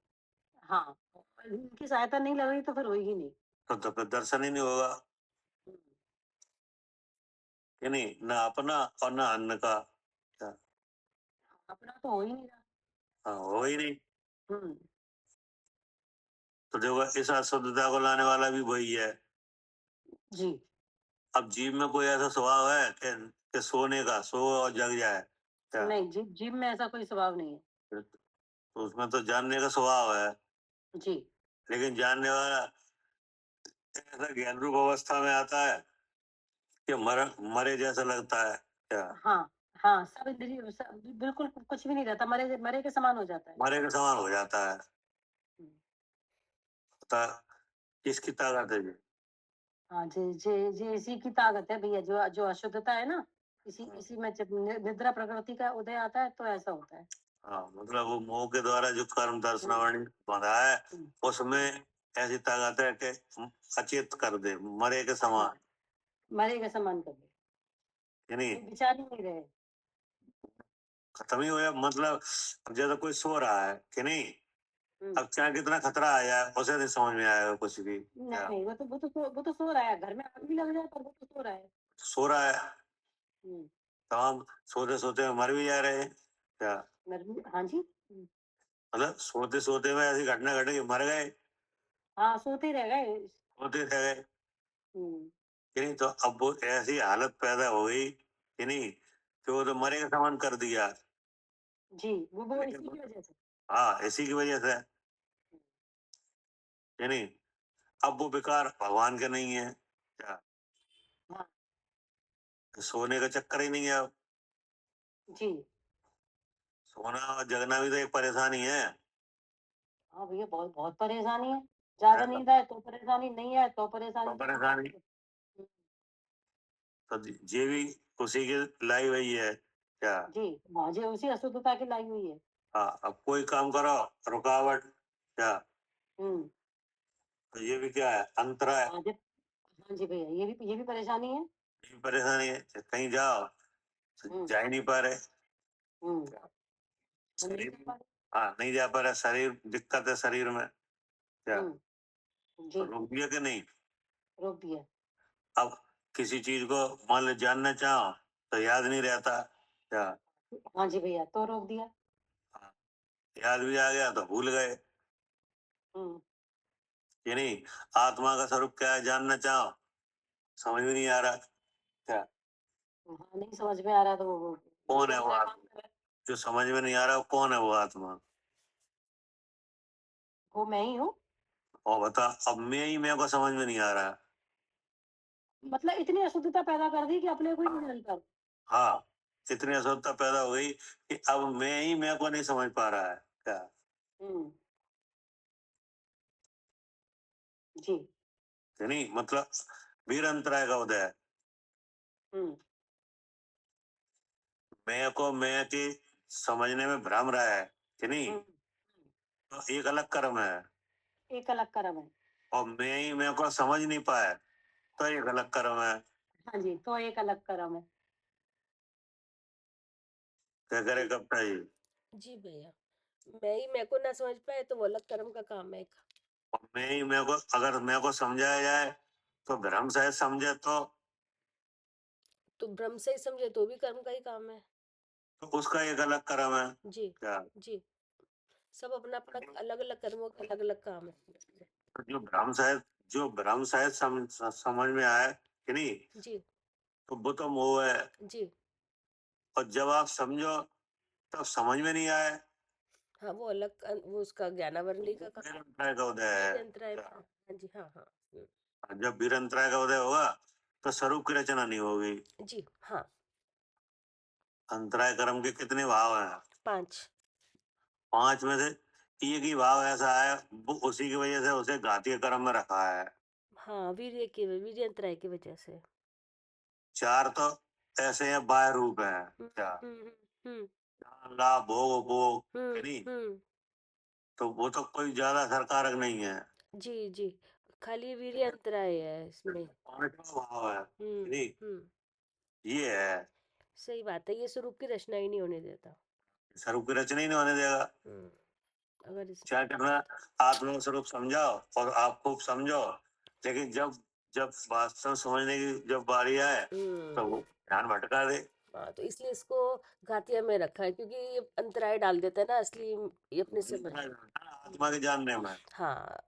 हाँ, इनकी सहायता नहीं लगेगी तो फिर होगी नहीं। तो फिर दर्शन ही नहीं होगा, कि नहीं, ना अपना और ना अन्य का। क्या? अपना तो हो ही नहीं रहा। हाँ, हो ही नहीं। हम्म तो देखो, इस अशुद्धता को लाने वाला भी वही है। जी। अब जीव में कोई ऐसा स्वभाव है कि सोने का सो और जग जाए? क्या? नहीं, जिम में ऐसा कोई स्वभाव नहीं है। तो उसमें तो जानने का स्वभाव है, जी। लेकिन जानने वाला ऐसा ज्ञान रूप अवस्था में आता है कि मरे जैसा लगता है। क्या? हाँ हाँ, सब इंद्रिय बिल्कुल कुछ भी नहीं रहता, मरे मरे के समान हो जाता है। मरे के समान हो जाता है। हम्म। पता किसकी ताकत है ये? हाँ जी जी जी, इसी की ताकत है भैया, जो जो अशुद्धता है ना, इसी में जब निद्रा प्रकृति का उदय आता है तो ऐसा होता है। हाँ, मतलब वो मोह के द्वारा जो कर्म दर्शनावली बंधा है, उसमें ऐसी ताकत है कि अचेत कर दे, मरे के समान, मरे के समान कर दे, यानी विचार ही नहीं रहे। खत्म ही हो गया। मतलब अब जैसे कोई सो रहा है, कि नहीं, अब चाहे कितना खतरा आ जाए उसे नहीं समझ में आएगा कुछ भी। नहीं नहीं, वो तो सो रहा है, घर में आग भी लग जाए पर वो तो सो रहा है। सो रहा है, तो हम सोते सोते मर भी जा रहे हैं। क्या? हाँ जी। मतलब सोते सोते में ऐसी घटना घटी कि मर गए, हाँ, सोते ही रह गए। सोते रह गए, हम्म, कि नहीं। तो अब वो ऐसी हालत पैदा हो गई, कि नहीं, कि वो तो मरे का समान कर दिया। जी, वो इसी की वजह से। हाँ, इसी की वजह से, कि नहीं। अब वो विकार भगवान के नहीं है। क्या? हाँ सोने का चक्कर ही नहीं है अब। जी। सोना और जगना भी तो एक परेशानी है। हाँ भैया, बहुत बहुत परेशानी है। ज्यादा नींद आए तो परेशानी, नहीं आए तो तो परेशानी। परेशानी, तो ये भी उसी की लाई हुई है। क्या? जी, हाँ जी, उसी अशुद्धता की लाई हुई है। हाँ, अब कोई काम करो, रुकावट। क्या? हम्म तो ये भी क्या है? अंतरा है, हाँ जी। हाँ जी भैया, ये भी परेशानी है। ये भी परेशानी है। कहीं जाओ तो जा ही नहीं पा रहे। हम्म नहीं शरीर, कर पा रहे। हाँ, नहीं जा पा रहा, शरीर दिक्कत है शरीर में। क्या? जी, तो रोक दिया कि नहीं? रोक दिया। अब किसी चीज को मान लो जानना चाहो तो याद नहीं रहता। क्या? हाँ जी भैया, तो रोक दिया। हाँ, याद भी आ गया तो भूल गए, हम्म कि नहीं। आत्मा का स्वरूप क्या है जानना चाहो, समझ में नहीं आ रहा। क्या? हाँ, नहीं समझ में आ रहा तो वो कौन है वो दूसरा काम आत्मा? करे। जो समझ में नहीं आ रहा, वो कौन है वो आत्मा? वो मैं ही हूँ। और बता, अब मैं ही मैं को समझ में नहीं आ रहा। मतलब इतनी अशुद्धता पैदा कर दी कि अपने को ही नहीं जानता। हाँ, इतनी असुविधा पैदा हो गई कि अब मैं ही मैं को नहीं समझ पा रहा है। क्या? हम्म जी। कि नहीं, मतलब वीर अंतराय का उदय है। हम्म मैं को मैं की समझने में भ्रम रहा है, कि नहीं। हम्म तो एक अलग कर्म है, एक अलग कर्म है। और मैं ही मैं को समझ नहीं पाया, तो एक अलग कर्म है। हाँ जी, तो एक अलग कर्म है। क्या करे जी। कब जी? जी भैया, मैं ही मैं को ना समझ पाए तो वो अलग कर्म का काम है एक। और मैं ही मैं को, अगर मैं को समझाया जाए तो भ्रम शायद समझे, तो भ्रम से ही समझे तो भी कर्म का ही काम है। तो उसका एक अलग कर्म है। जी क्या? जी, सब अपना अपना अलग अलग कर्मों के अलग अलग काम है। तो जो भ्रम शायद समझ में आए, कि नहीं, जी तो वो तो मोह है। जी, और जब आप समझो तब समझ में नहीं आए, हाँ वो अलग वो उसका ज्ञानावरली का काम। वीरंतराय का उदय है। निरंतराय, हाँ जी, हाँ हाँ। जब वीरंतराय का उदय होगा तो स्वरूप की रचना नहीं होगी। जी हाँ। अंतराय कर्म के कितने भाव हैं? 5। 5 में से एक ही भाव ऐसा है, वो उसी की वजह से उसे घातीय कर्म में रखा है। हाँ, वीर्य अंतराय की वजह से। 4 तो ऐसे हैं, बाह्य रूप है। हम्म क्या? हम्म हम्म लाभ भोग उपभोग, हम्म है नहीं। हम्म तो वो तो कोई ज्यादा सरकारक नहीं है। जी जी, खाली वीर्य अंतराय है इसमें। पांचवा भाव है, नहीं ये है। सही बात है, ये स्वरूप की रचना ही नहीं होने देता, स्वरूप की रचना ही नहीं होने देगा। अगर इस क्या करना, आत्मा स्वरूप समझाओ और आप खूब समझो, लेकिन जब जब वास्तव समझने की जब बारी आए तो वो ध्यान भटका दे। हाँ, तो इसलिए इसको घातिया में रखा है, क्योंकि ये अंतराय डाल देता है ना असली ये अपने से आत्मा के जानने में। हाँ,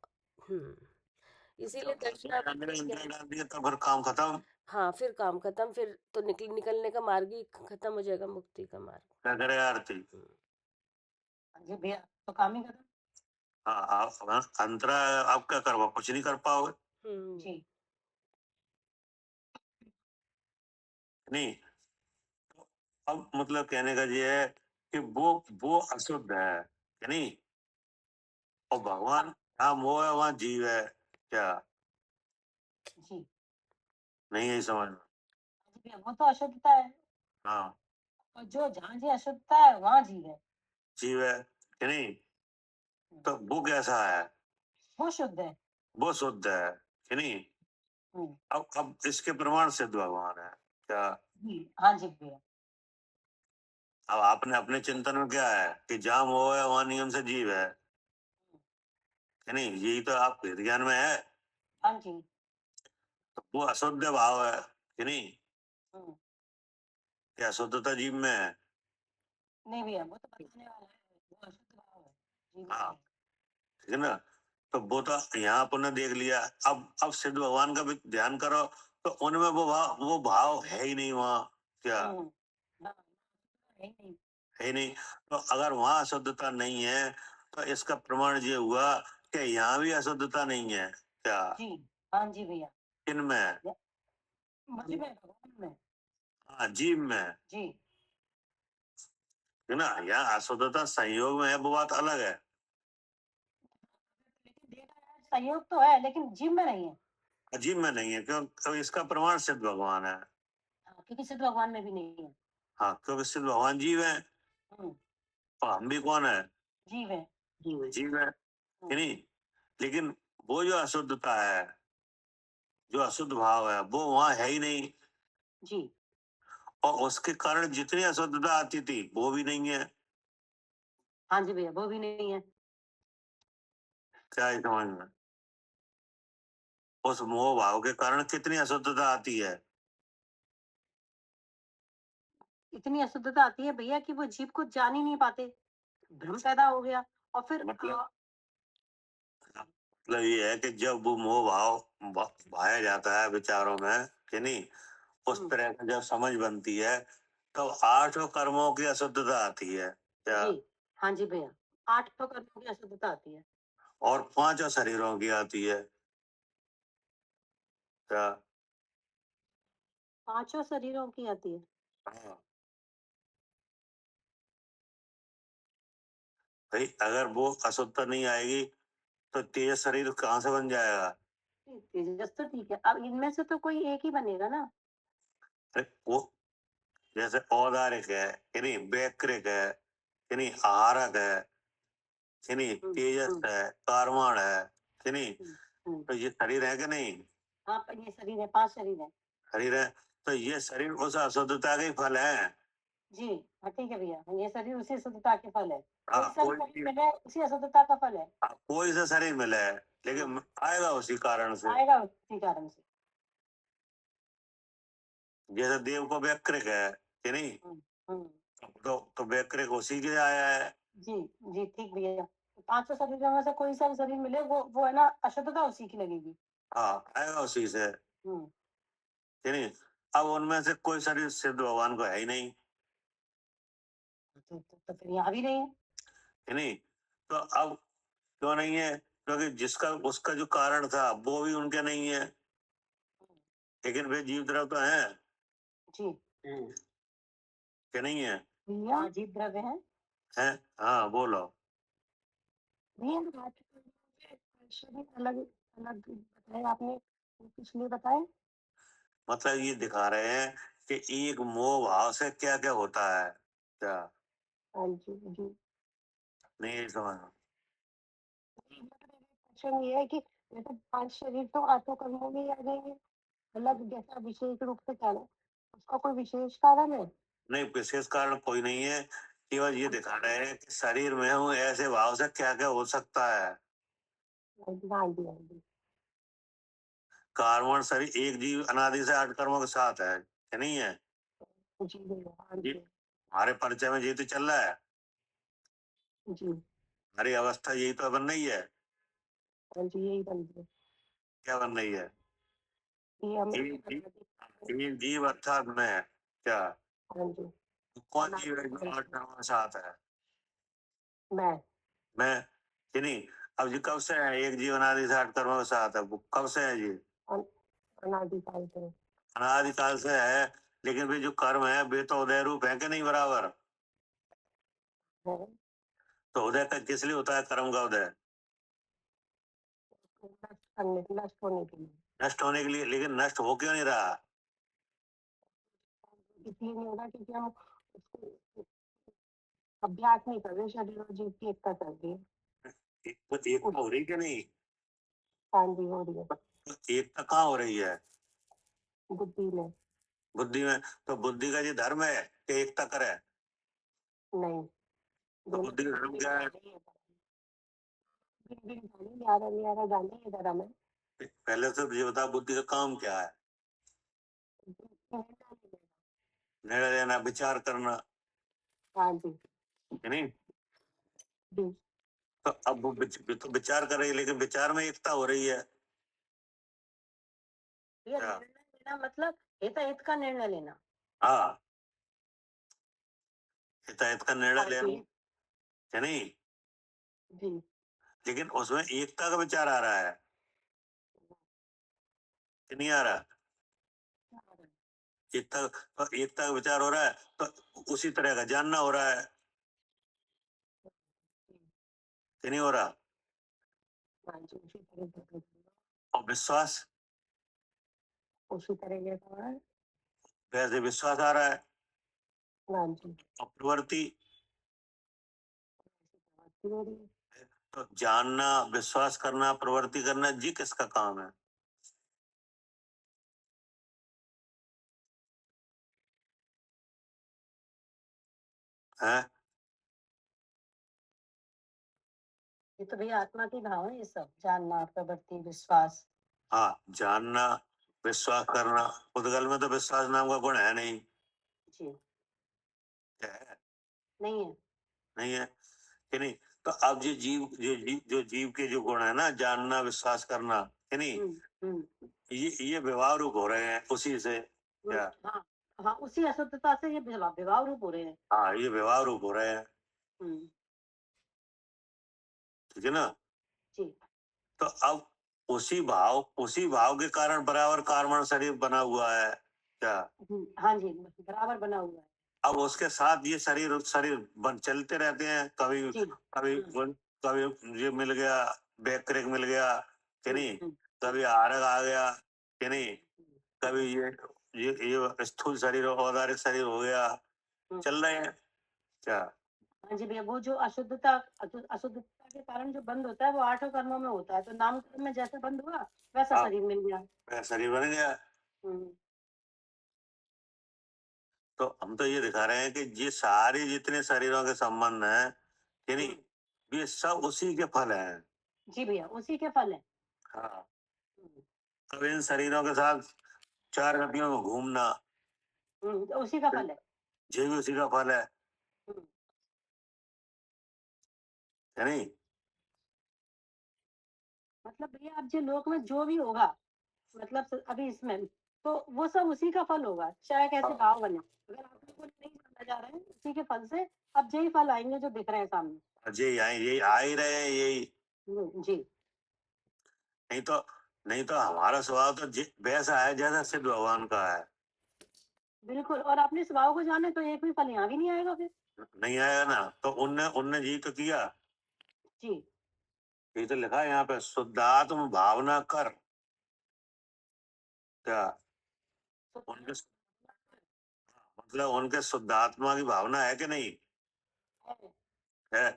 इसीलिए डाल दिया तो फिर काम खत्म। हाँ, फिर काम खत्म, फिर तो निकलने का मार्ग ही खत्म हो जाएगा, मुक्ति का मार्ग। क्या करे आरती? जी भैया, तो काम ही खत्म। हाँ, आप अंतरा आप क्या करवा, कुछ नहीं कर पाओगे। जी नहीं, तो अब मतलब कहने का ये है कि वो अशुद्ध है कि नहीं, और भगवान जहाँ मोह है वहाँ जीव है क्या? जी नहीं यही समझ में। जी भैया, वो तो अशुद्धता है, हाँ, और जो जहाँ जी अशुद्धता है वहाँ जीव है। जीव है कि नहीं, तो वो कैसा है? वो शुद्ध है। वो शुद्ध है कि नहीं। अब इसके प्रमाण सिद्ध भगवान है क्या? जी हाँ जी भैया। अब आपने अपने चिंतन में क्या है कि जहाँ मोह है वहाँ नियम से जीव है कि नहीं, यही तो आप वेद ज्ञान में है। हाँ जी। तो वो अशुद्ध भाव है कि नहीं, क्या अशुद्धता जीव में है? नहीं भैया, वो तो बताने वाला है, वो अशुद्ध भाव है जीव में हाँ, है। ठीक है ना। तो वो तो यहाँ अपन ने देख लिया। अब सिद्ध भगवान का भी ध्यान करो तो उनमें वो भाव है ही नहीं वहाँ क्या? हाँ, है ही नहीं। है ही नहीं। तो अगर वहाँ अशुद्धता नहीं है तो इसका प्रमाण ये हुआ कि यहाँ भी अशुद्धता नहीं है क्या? जी हाँ जी भैया। किनमें? मुझ में, भगवान में। हाँ, जीव में, जी है ना। यहाँ अशुद्धता संयोग में है, वो बात अलग है। लेकिन देखा जाए संयोग तो है, लेकिन जीव में नहीं है। जीव में नहीं है, क्यों? इसका प्रमाण सिद्ध भगवान है। हाँ, क्योंकि सिद्ध भगवान में भी नहीं है। हाँ, क्योंकि सिद्ध भगवान जीव है, तो हम भी कौन है? जीव है। जीव है कि नहीं। लेकिन वो जो अशुद्धता है, जो अशुद्ध भाव है, वो वहां है ही नहीं। जी और उसके कारण जितनी अशुद्धता आती थी वो भी नहीं है। हाँ जी भैया, वो भी नहीं है। क्या है समझ में? उस मोह भाव के कारण कितनी अशुद्धता आती है। इतनी अशुद्धता आती है भैया कि वो जीव को जान ही नहीं पाते, भ्रम पैदा हो गया। और फिर मतलब ये है कि जब वो मोह भाव भाया जाता है विचारों में कि नहीं, उस तरह की जब समझ बनती है तो 8 कर्मों की अशुद्धता आती है क्या? जी हाँ जी भैया, 8 तो कर्मों की अशुद्धता आती है। और 5 शरीरों की आती है क्या? 5 शरीरों की आती है। हाँ, भाई अगर वो अशुद्धता नहीं आएगी तो तेज शरीर कहाँ से बन जाएगा? तेजस तो ठीक है, अब इनमें से तो कोई एक ही बनेगा ना। अरे वो जैसे औदारिक है कि नहीं, वैक्रिक है कि नहीं, आहारक है कि नहीं, तेजस है, कारवाण है कि नहीं, तो ये शरीर है कि नहीं? हाँ, ये शरीर है, 5 शरीर है। शरीर है, तो ये शरीर उस अशुद्धता का ही फल है। जी हाँ ठीक है भैया, ये शरीर उसी अशुद्धता के फल है। हाँ, कोई सा भी शरीर मिले उसी अशुद्धता का फल है। कोई सा शरीर मिले लेकिन आएगा उसी कारण से। आएगा उसी कारण से। जैसे देव को वैक्रिक है कि नहीं, तो वैक्रिक उसी के आया है। जी जी ठीक भैया, 5 शरीरों में से कोई सा भी शरीर मिले, वो है ना, अशुद्धता उसी की लगेगी। हाँ, आएगा उसी से कि नहीं। अब उनमें से कोई शरीर सिद्ध भगवान को है ही नहीं तो फिर यहाँ भी नहीं है। कि नहीं। तो अब क्यों नहीं है? क्योंकि जिसका उसका जो कारण था वो भी उनके नहीं है, लेकिन वे जीव द्रव तो है जी कि नहीं है? भैया, जीव द्रव्य है। है, हाँ बोलो। भैया, शरीर अलग अलग बताए आपने, पिछले बताए। मतलब ये दिखा रहे हैं कि एक मोह भाव से क्या क्या होता है क्या? हाँ जी जी। नहीं यही समझ। क्वेश्चन ये है कि ये तो 5 शरीर तो आठों कर्मों में ही आ जाएंगे, अलग जैसा विशेष रूप से कारण, उसका कोई विशेष कारण है? नहीं, विशेष कारण कोई नहीं है, केवल ये दिखा रहे हैं कि शरीर में हूँ ऐसे भाव से क्या क्या हो सकता है। हाँ जी, हाँ जी, हाँ जी। कार्बन शरीर एक जीव अनादि से 8 कर्मों के साथ है कि नहीं है? जी भैया, हाँ ये जी, हमारे परिचय में ये तो चल रहा है, जी, हमारी अवस्था यही तो बन रही है। हाँ जी, यही बन गया। क्या बन रही है? ये हमें एक जीव, एक जीव अर्थात मैं क्या, हाँ जी, कौन जीव है जो 8 कर्मों के साथ है? मैं कि नहीं? अब ये कब से है एक जीव अनादि से 8 कर्मों के साथ है? वो कब से है ये? अनादिकाल से अनादिकाल से है, लेकिन वे जो कर्म है वे तो उदय रूप है कि नहीं बराबर? है, तो उदय का किस लिए होता है कर्म का उदय? नष्ट होने के लिए। नष्ट होने के लिए, लेकिन नष्ट हो क्यों नहीं रहा? इसलिए नहीं होगा क्योंकि हम उसको अभ्यास नहीं कर रहे, शरीर और जीव की एकता कर रही है। एकता हो रही कि नहीं? हाँ जी, हो रही है, तो एकता कहाँ हो रही है? बुद्धि में। बुद्धि में। तो बुद्धि का ये धर्म है कि एकता करे? नहीं, तो दोनों बुद्धि का धर्म क्या है? जाने ये धर्म है। पहले तो ये बता, बुद्धि का काम क्या है? निर्णय लेना, विचार करना, हाँ जी, है नहीं? जी, तो अब वो तो विचार कर रही है, लेकिन विचार में एकता हो रही है ये क्या? निर्णय लेना मतलब हित का निर्णय लेना। हाँ, हिताहित का निर्णय हाँ लेना, जी, है नहीं? जी, लेकिन उसमें एकता का विचार आ रहा है कि नहीं आ रहा? एकता, तो एकता का विचार हो रहा है, तो उसी तरह का जानना हो रहा है कि नहीं हो रहा? हाँ जी, और विश्वास, उसी तरह का है। वैसे विश्वास आ रहा है। हाँ जी, और प्रवृत्ति, हो रही है। तो जानना, विश्वास करना, प्रवृत्ति करना, जी किसका काम है? हैं? ये तो भैया आत्मा की भाव है, ये सब जानना, प्रवृत्ति, विश्वास। हाँ, जानना, विश्वास करना। उद्गल में तो विश्वास नाम का गुण है नहीं। जी, क्या है? नहीं है। नहीं है कि नहीं? तो अब जो जीव के जो गुण है ना, जानना, विश्वास करना, कि नहीं, ये विवाह रूप हो रहे हैं उसी से। क्या? हाँ, हाँ, उसी अशुद्धता से ये विवाह रूप हो रहे हैं। हाँ, ये विवाह रूप हो रहे हैं, हम्म, ठीक है ना? जी, तो अब उसी भाव के कारण बराबर कार्बन शरीर बना हुआ है क्या? हाँ जी, बराबर बना हुआ है। अब उसके साथ ये शरीर शरीर बन चलते रहते हैं, कभी जी, कभी कभी ये मिल गया, बैक क्रैक मिल गया कि नहीं, कभी आरग आ गया कि नहीं, कभी ये स्थूल शरीर औदारिक शरीर हो गया, चल रहे हैं क्या? हाँ जी भैया, वो जो अशुद्धता के कारण जो बंद होता है वो आठों कर्मों में होता है, तो नाम कर्म में जैसे बंद हुआ वैसा हाँ, शरीर मिल गया। मेरा शरीर बन गया। हम्म, तो हम तो ये दिखा रहे हैं कि ये सारे जितने शरीरों के संबंध हैं कि नहीं, ये सब उसी के फल हैं। जी भैया, उसी के फल है। हाँ, अब इन शरीरों के साथ 4 गतियों में घूमना, तो उसी का फल है। ये भी उसी का फल हम्म, है नहीं? मतलब भैया अब जो लोक में जो भी होगा, मतलब अभी इसमें तो वो सब उसी का फल होगा, चाहे कैसे भाव बने। अगर आप लोग को नहीं समझ आ रहे हैं उसी के फल से, अब यही फल आएंगे जो दिख रहे हैं सामने। यही आ ही रहे हैं यही। जी, नहीं तो नहीं तो हमारा स्वभाव तो वैसा है जैसा सिद्ध भगवान का है। बिल्कुल, और अपने स्वभाव को जाने तो एक भी फल यहाँ भी नहीं आएगा फिर। नहीं आएगा ना, तो उनने उनने जी तो किया, जी, ये तो लिखा है यहाँ पे, शुद्धात्म भावना कर क्या? उनके मतलब उनके शुद्धात्मा की भावना है कि नहीं? है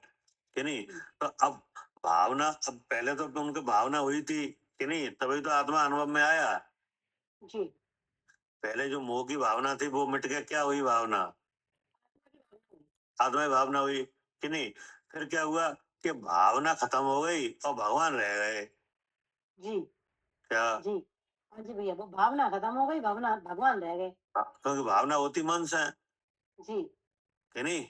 कि नहीं? तो अब भावना, अब पहले तो उनकी भावना हुई थी कि नहीं, तभी तो आत्मा अनुभव में आया। जी पहले जो मोह की भावना थी वो मिट के क्या हुई भावना, आत्मा की भावना हुई कि नहीं। फिर क्या हुआ कि भावना खत्म हो गई और भगवान रह गए। जी क्या? जी हाँ जी भैया, वो भावना खत्म हो गई, भावना भगवान रह गए। क्योंकि भावना होती मन से, जी कि नहीं।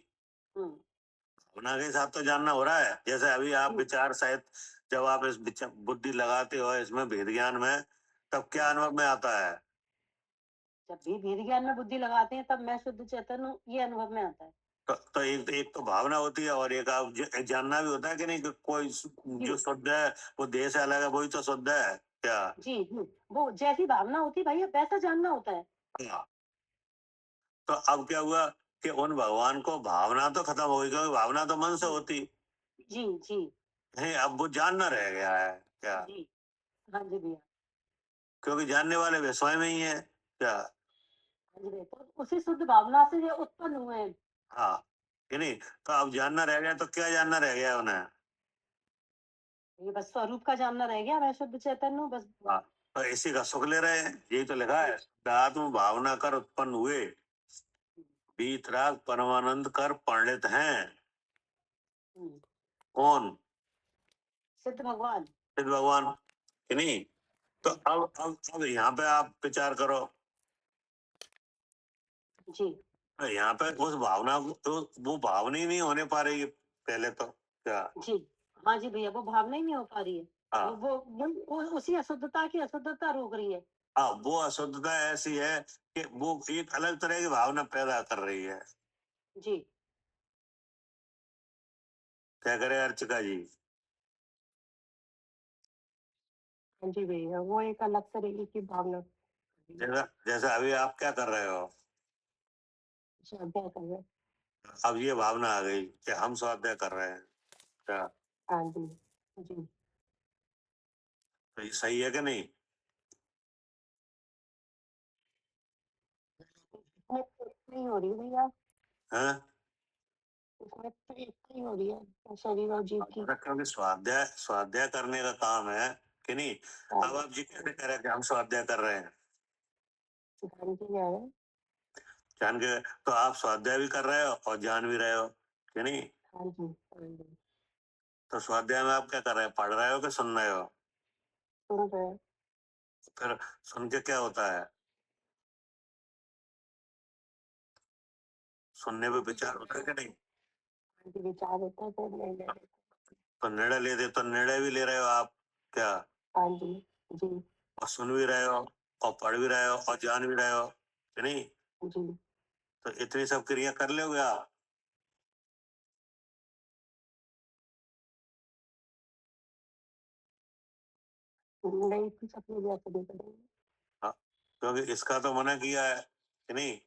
हम्म भावना के साथ तो जानना हो रहा है। जैसे अभी आप जी विचार सहित जब आप इस बुद्धि लगाते हो इसमें भेद ज्ञान में, तब क्या अनुभव में आता है? जब भी भेद ज्ञान में बुद्धि लगाते हैं तब मैं शुद्ध चैतन्य हूँ, ये अनुभव में आता है। तो एक तो भावना होती है और एक आप जानना भी होता है कि नहीं, कि कोई जो शुद्ध है वो देह से अलग है, वही तो शुद्ध है। क्या? जी जी वो जैसी भावना होती है भैया वैसा जानना होता है। हाँ। तो अब क्या हुआ कि उन भगवान को भावना तो खत्म हो गई, क्योंकि भावना तो मन से होती जी जी है। अब वो जानना रह गया है। क्या? जी हाँ जी भैया, क्योंकि जानने वाले वे स्वयं ही है। क्या? हाँ जी भैया, तो उसी शुद्ध भावना से ये उत्पन्न हुए हैं। हाँ, कि नहीं। तो अब जानना रह गया, तो क्या जानना रह गया उन्हें? ये बस स्वरूप का जानना रह गया, मैं शुद्ध चैतन्य हूँ बस। हाँ, तो इसी का सुख ले रहे हैं। यही तो लिखा है, आत्म भावना कर उत्पन्न हुए, बीतराग परमानंद कर पंडित हैं। हम्म, कौन? सिद्ध भगवान। सिद्ध भगवान, कि नहीं। तो अब यहाँ पे आप विचार करो। जी यहाँ पे उस भावना को तो वो भावना ही नहीं होने पा रही है पहले तो। क्या? जी हाँ जी भैया, वो भावना ही नहीं हो पा रही है। हाँ। वो उसी अशुद्धता की अशुद्धता रोक रही है। हाँ, वो अशुद्धता ऐसी है कि वो एक अलग तरह की भावना पैदा कर रही है। जी क्या करे अर्चिका जी? हाँ जी भैया, वो एक अलग तरीके की भावना। जैसा जैसा अभी आप क्या कर रहे हो, स्वाध्याय कर रहे हैं। अब ये भावना आ गई कि हम स्वाध्याय कर रहे हैं। क्या? हाँ जी जी तो ये सही है कि नहीं? इसमें तो नहीं हो रही भैया, हाँ, इसमें तो एक नहीं हो रही है शरीर और जीव की। क्योंकि स्वाध्याय स्वाध्याय करने का काम है, कि नहीं। अब आप जी कैसे कह रहे हैं कि हम स्वाध्याय कर रहे हैं? ध्यान की है। जान के तो आप स्वाध्याय भी कर रहे हो और जान भी रहे हो, कि नहीं। हाँ जी हाँ जी, तो स्वाध्याय में आप क्या कर रहे हैं, पढ़ रहे हो कि सुन रहे हो? सुन रहे हैं। फिर सुन के क्या होता है? सुनने पे विचार होता है कि नहीं। हाँ जी, विचार होता है तो नहीं ले रहे। तो निर्णय लेते, तो निर्णय भी ले रहे हो आप। क्या? हाँ जी जी और सुन भी रहे हो और पढ़ भी रहे हो और जान भी रहे हो, कि नहीं। जी तो इतनी सब क्रिया कर लोगे आप। नहीं कुछ अपने जैसे नहीं करेंगे। हाँ, क्योंकि इसका तो मना किया है, कि नहीं।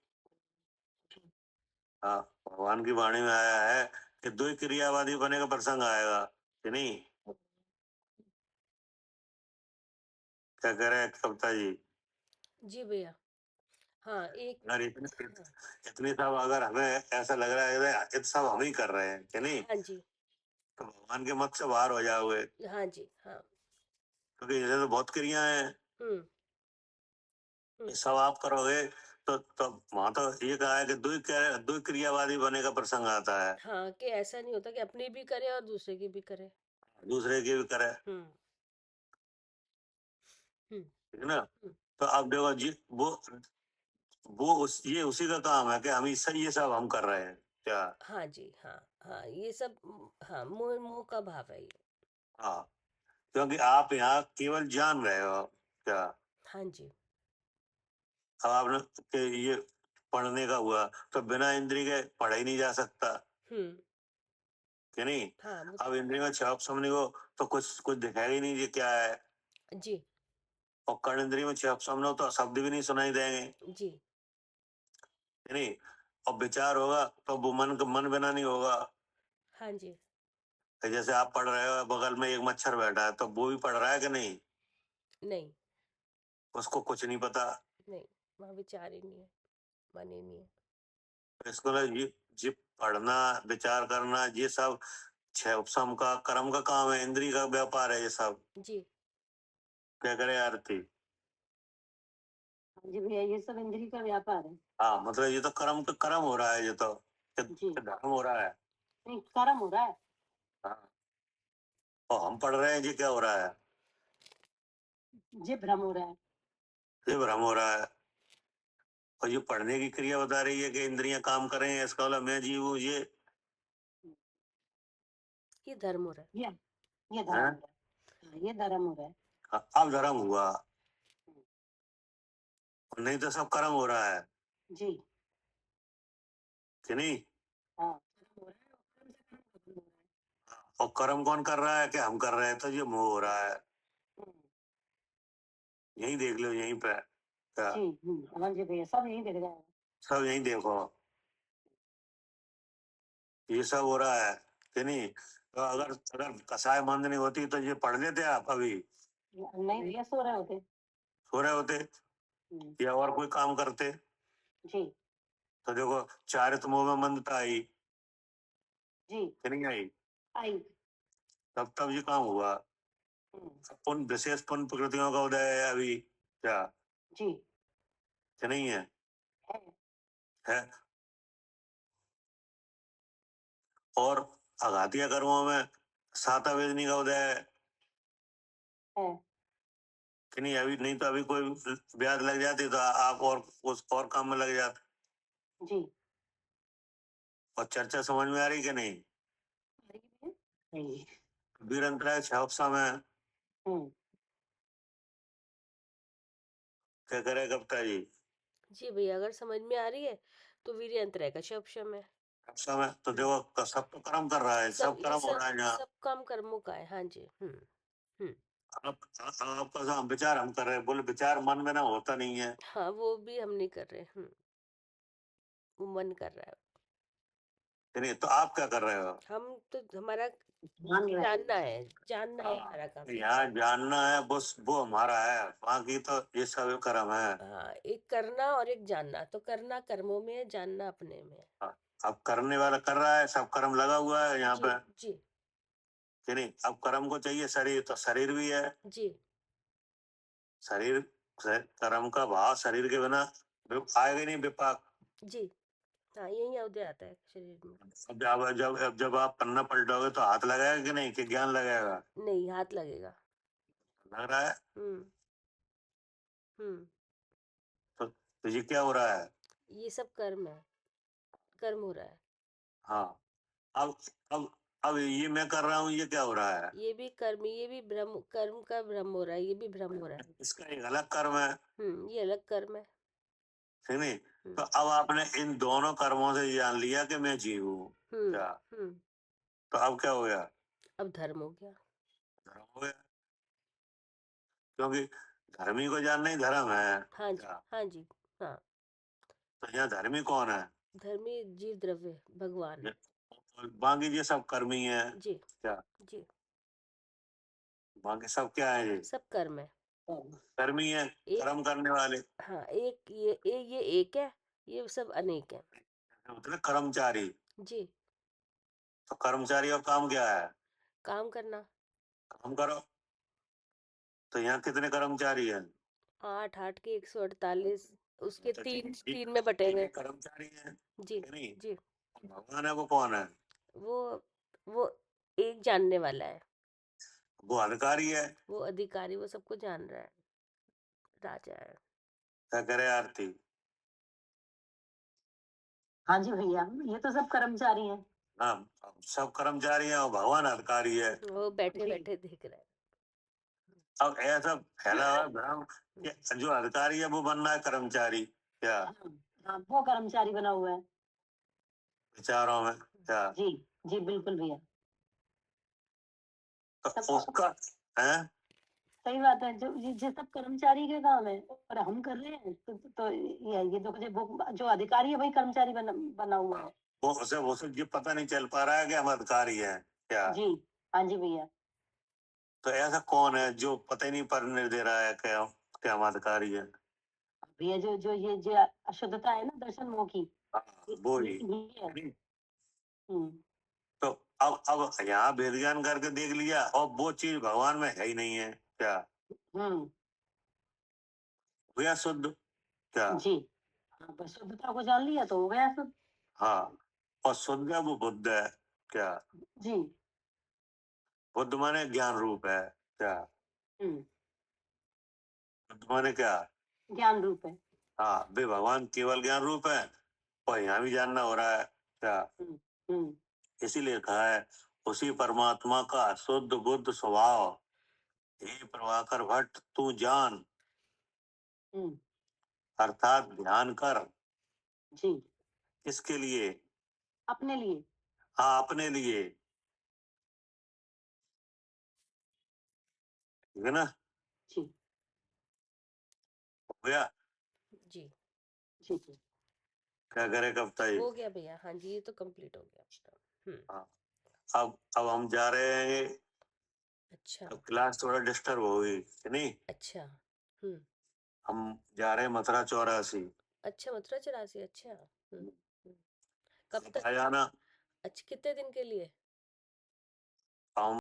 हाँ, भगवान की वाणी में आया है कि दो ही क्रियावादी बने का प्रसंग आएगा, कि नहीं। क्या कह रहे हैं कविता जी? जी भैया। हाँ एक अगर इतनी सब अगर हमें ऐसा लग रहा है कि ये सब हम ही कर रहे हैं, कि नहीं, हाँ जी तो भगवान के मत से बाहर हो जाओगे, हाँ जी हाँ क्योंकि इसे तो बहुत क्रियाएं हैं। हम्म ये सब आप करोगे तो वहां तो ये कहा है कि दो ही क्रियावादी बने का प्रसंग आता है। हाँ कि ऐसा नहीं होता कि अपनी भी करे और दूसरे की भी करे। दूसरे की भी करे, हम्म हम्म ठीक है ना। हम्म, तो अब देखो जी, वो ये उसी का काम है कि हम ये सब हम कर रहे हैं। क्या? हाँ जी हाँ हाँ ये सब हाँ मोह मोह का भाव है ये। हाँ, क्योंकि आप यहाँ केवल जान रहे हो। क्या? हाँ जी अब आपने कि ये पढ़ने का हुआ, तो बिना इंद्री के पढ़ा ही नहीं जा सकता, हम्म कि नहीं। हाँ वो अब इंद्री में छाप समझने को तो कुछ कुछ दिखाई ही नहीं ये क्या है। जी और कर्ण इंद्री में छाप समझो तो शब्द भी नहीं सुनाई देंगे, जी कि नहीं। और विचार होगा तो वो मन बिना नहीं होगा। हाँ जी तो जैसे आप पढ़ रहे हो, बगल में एक मच्छर बैठा है, तो वो भी पढ़ रहा है कि नहीं? नहीं उसको कुछ नहीं पता। नहीं वहाँ विचार ही नहीं है, मन ही नहीं है। इसको ना ये पढ़ना, विचार करना, ये सब छह उपसम का कर्म का काम है, इंद्री का व्यापार है ये सब। जी क्या करे आरती? हाँ जी भैया, ये सब इंद्री का व्यापार है। हाँ, मतलब ये तो कर्म हो रहा है, ये तो जी धर्म हो रहा है। नहीं, कर्म हो रहा है। हाँ, और हम पढ़ रहे हैं जी, क्या हो रहा है? ये भ्रम हो रहा है। ये भ्रम हो रहा है। और ये पढ़ने की क्रिया बता रही है कि इंद्रियां काम करें, इसका मतलब मैं जीव हूँ, ये धर्म हो रहा है। ये धर्म हो रहा है। हाँ, ये धर्म हो रहा है। अब धर्म हुआ, नहीं तो सब कर्म हो रहा है जी कि नहीं? हाँ, कर्म हो रहा है, और कर्म से कर्म खत्म हो रहा है। और कर्म कौन कर रहा है? कि हम कर रहे हैं, तो ये मोह हो रहा है। यही देख लो, यहीं पे क्या? जी हाँ जी भैया, सब यही देख रहे हैं। सब यहीं देखो, ये सब हो रहा है कि नहीं? तो अगर कसाय मंद नहीं होती तो ये पढ़ लेते आप अभी? नहीं भैया, सो रहे होते। सो रहे होते या और कोई काम करते? जी तो देखो, चारित मोह में मंदता आई जी कि नहीं आई? आई। तब ये काम हुआ। पुण्य, विशेष पुण्य प्रकृतियों का उदय है अभी, क्या जी कि नहीं है? है। है। और अघातीय कर्मों में साता वेदनी का उदय है है। कि नहीं? अभी नहीं तो अभी कोई ब्याज लग जाती तो आप और उस और काम में लग जाते। जी और चर्चा समझ में आ रही कि नहीं? नहीं। वीरंतराय छापसा में क्या करे कविता जी? जी भैया, अगर समझ में आ रही है तो वीर्य अंतराय का शब्द है। छापसा में तो देखो, सब तो कर्म कर रहा है, सब कर्म हो रहा है यहाँ। सब काम कर्मों का है। हाँ जी। आपका विचार हम कर रहे हैं, बोले विचार मन में ना होता नहीं है। हाँ, वो भी हम नहीं कर रहे। वो मन कर रहा है। कि नहीं? तो आप क्या कर रहे हो? हम तो, हमारा जानना जानना है हमारा काम। यहाँ जानना है, बस वो हमारा है, बाकी तो ये सब कर्म है। हाँ, एक करना और एक जानना। तो करना कर्मों में है, जानना अपने में है। अब करने वाला कर रहा है, सब कर्म लगा हुआ है यहाँ पे जी कि नहीं? अब कर्म को चाहिए शरीर, तो शरीर भी है। जी शरीर, कर्म का भाव शरीर के बिना आएगा ही नहीं, विपाक। जी। हाँ, यही उदय आता है शरीर में। जब आप पन्ना पलटोगे तो हाथ लगाएगा कि नहीं, कि ज्ञान लगाएगा? नहीं, हाथ लगेगा। लग रहा है। हम्म तो ये क्या हो रहा है? ये सब कर्म है, कर्म हो रहा है। हाँ। अब अब अब ये मैं कर रहा हूँ, ये क्या हो रहा है? ये भी कर्म, ये भी भ्रम, कर्म का भ्रम हो रहा है। ये भी भ्रम हो रहा है। इसका एक अलग कर्म है, ये अलग कर्म है। ठीक नहीं? तो अब आपने इन दोनों कर्मों से जान लिया कि मैं जीव हूँ, क्या? तो अब क्या हो गया? अब धर्म हो गया। धर्म हो गया, क्योंकि धर्मी को जानना ही धर्म है। हाँ जी, क्या? हाँ जी, हाँ। तो यहाँ धर्मी कौन है? धर्मी जीव द्रव्य भगवान। बाकी ये सब कर्मी है। जी क्या? जी। बाकी सब क्या है? ये सब कर्म है। कर्मी है, कर्म करने वाले। हाँ, ये एक है, ये सब अनेक है। मतलब कर्मचारी। जी। तो कर्मचारी का काम क्या है? काम करना। काम करो। तो यहाँ कितने कर्मचारी हैं? 8 8 के 148, उसके तो तीन में बटे हुए। कर्मचारी हैं जी कि नहीं? जी। भगवान है, वो कौन है? वो वो एक जानने वाला है। वो अधिकारी है। वो अधिकारी, वो सबको जान रहा है, राजा है। क्या करे आरती? हाँ जी भैया, ये तो सब कर्मचारी हैं। हाँ, सब कर्मचारी हैं और भगवान अधिकारी है। वो बैठे बैठे देख रहा है। अब ऐसा फैला हुआ भ्रम कि जो अधिकारी है वो बनना है कर्मचारी, क्या? हाँ, वो कर्मचारी बना हुआ है विचारों में, क्या? जी जी बिल्कुल भैया। तो उसका है। सही बात है, जो ये सब कर्मचारी के काम है और हम कर रहे हैं, तो ये जो अधिकारी है वही कर्मचारी बना हुआ है। उसे ये पता नहीं चल पा रहा है कि हम अधिकारी हैं, क्या? जी हाँ जी भैया। तो ऐसा कौन है जो पता ही नहीं पर दे रहा है कि हम अधिकारी है? भैया, जो अशुद्धता है ना दर्शन मोह की, वो ही। ये है। तो अब यहाँ भेद ज्ञान करके देख लिया और वो चीज भगवान में है ही नहीं है, क्या? हुआ शुद्ध क्या? जी हाँ, बस शुद्धता को जान लिया तो हो गया शुद्ध। हाँ, और शुद्ध है वो बुद्ध है क्या? जी बुद्ध माने ज्ञान रूप है क्या? बुद्ध माने क्या? ज्ञान रूप है। हाँ, वे भगवान केवल ज्ञान रूप है और यहाँ भी जानना हो रहा है क्या? इसीलिए कहा है उसी परमात्मा का शुद्ध बुद्ध स्वभाव हे प्रभाकर भट्ट तू जान, अर्थात ध्यान कर। जी किसके लिए? अपने लिए। हाँ, अपने लिए, ठीक है ना? जी हो गया? जी जी जी क्या करे कविता ये? हो गया भैया, हाँ जी, ये तो कंप्लीट हो गया। हाँ, अब हम जा रहे हैं। अच्छा अब क्लास थोड़ा डिस्टर्ब हो गई कि नहीं? अच्छा। हम जा रहे हैं मथुरा 84। अच्छा, मथुरा 84, अच्छा। कब आप तक? आ जाना। अच्छा, कितने दिन के लिए?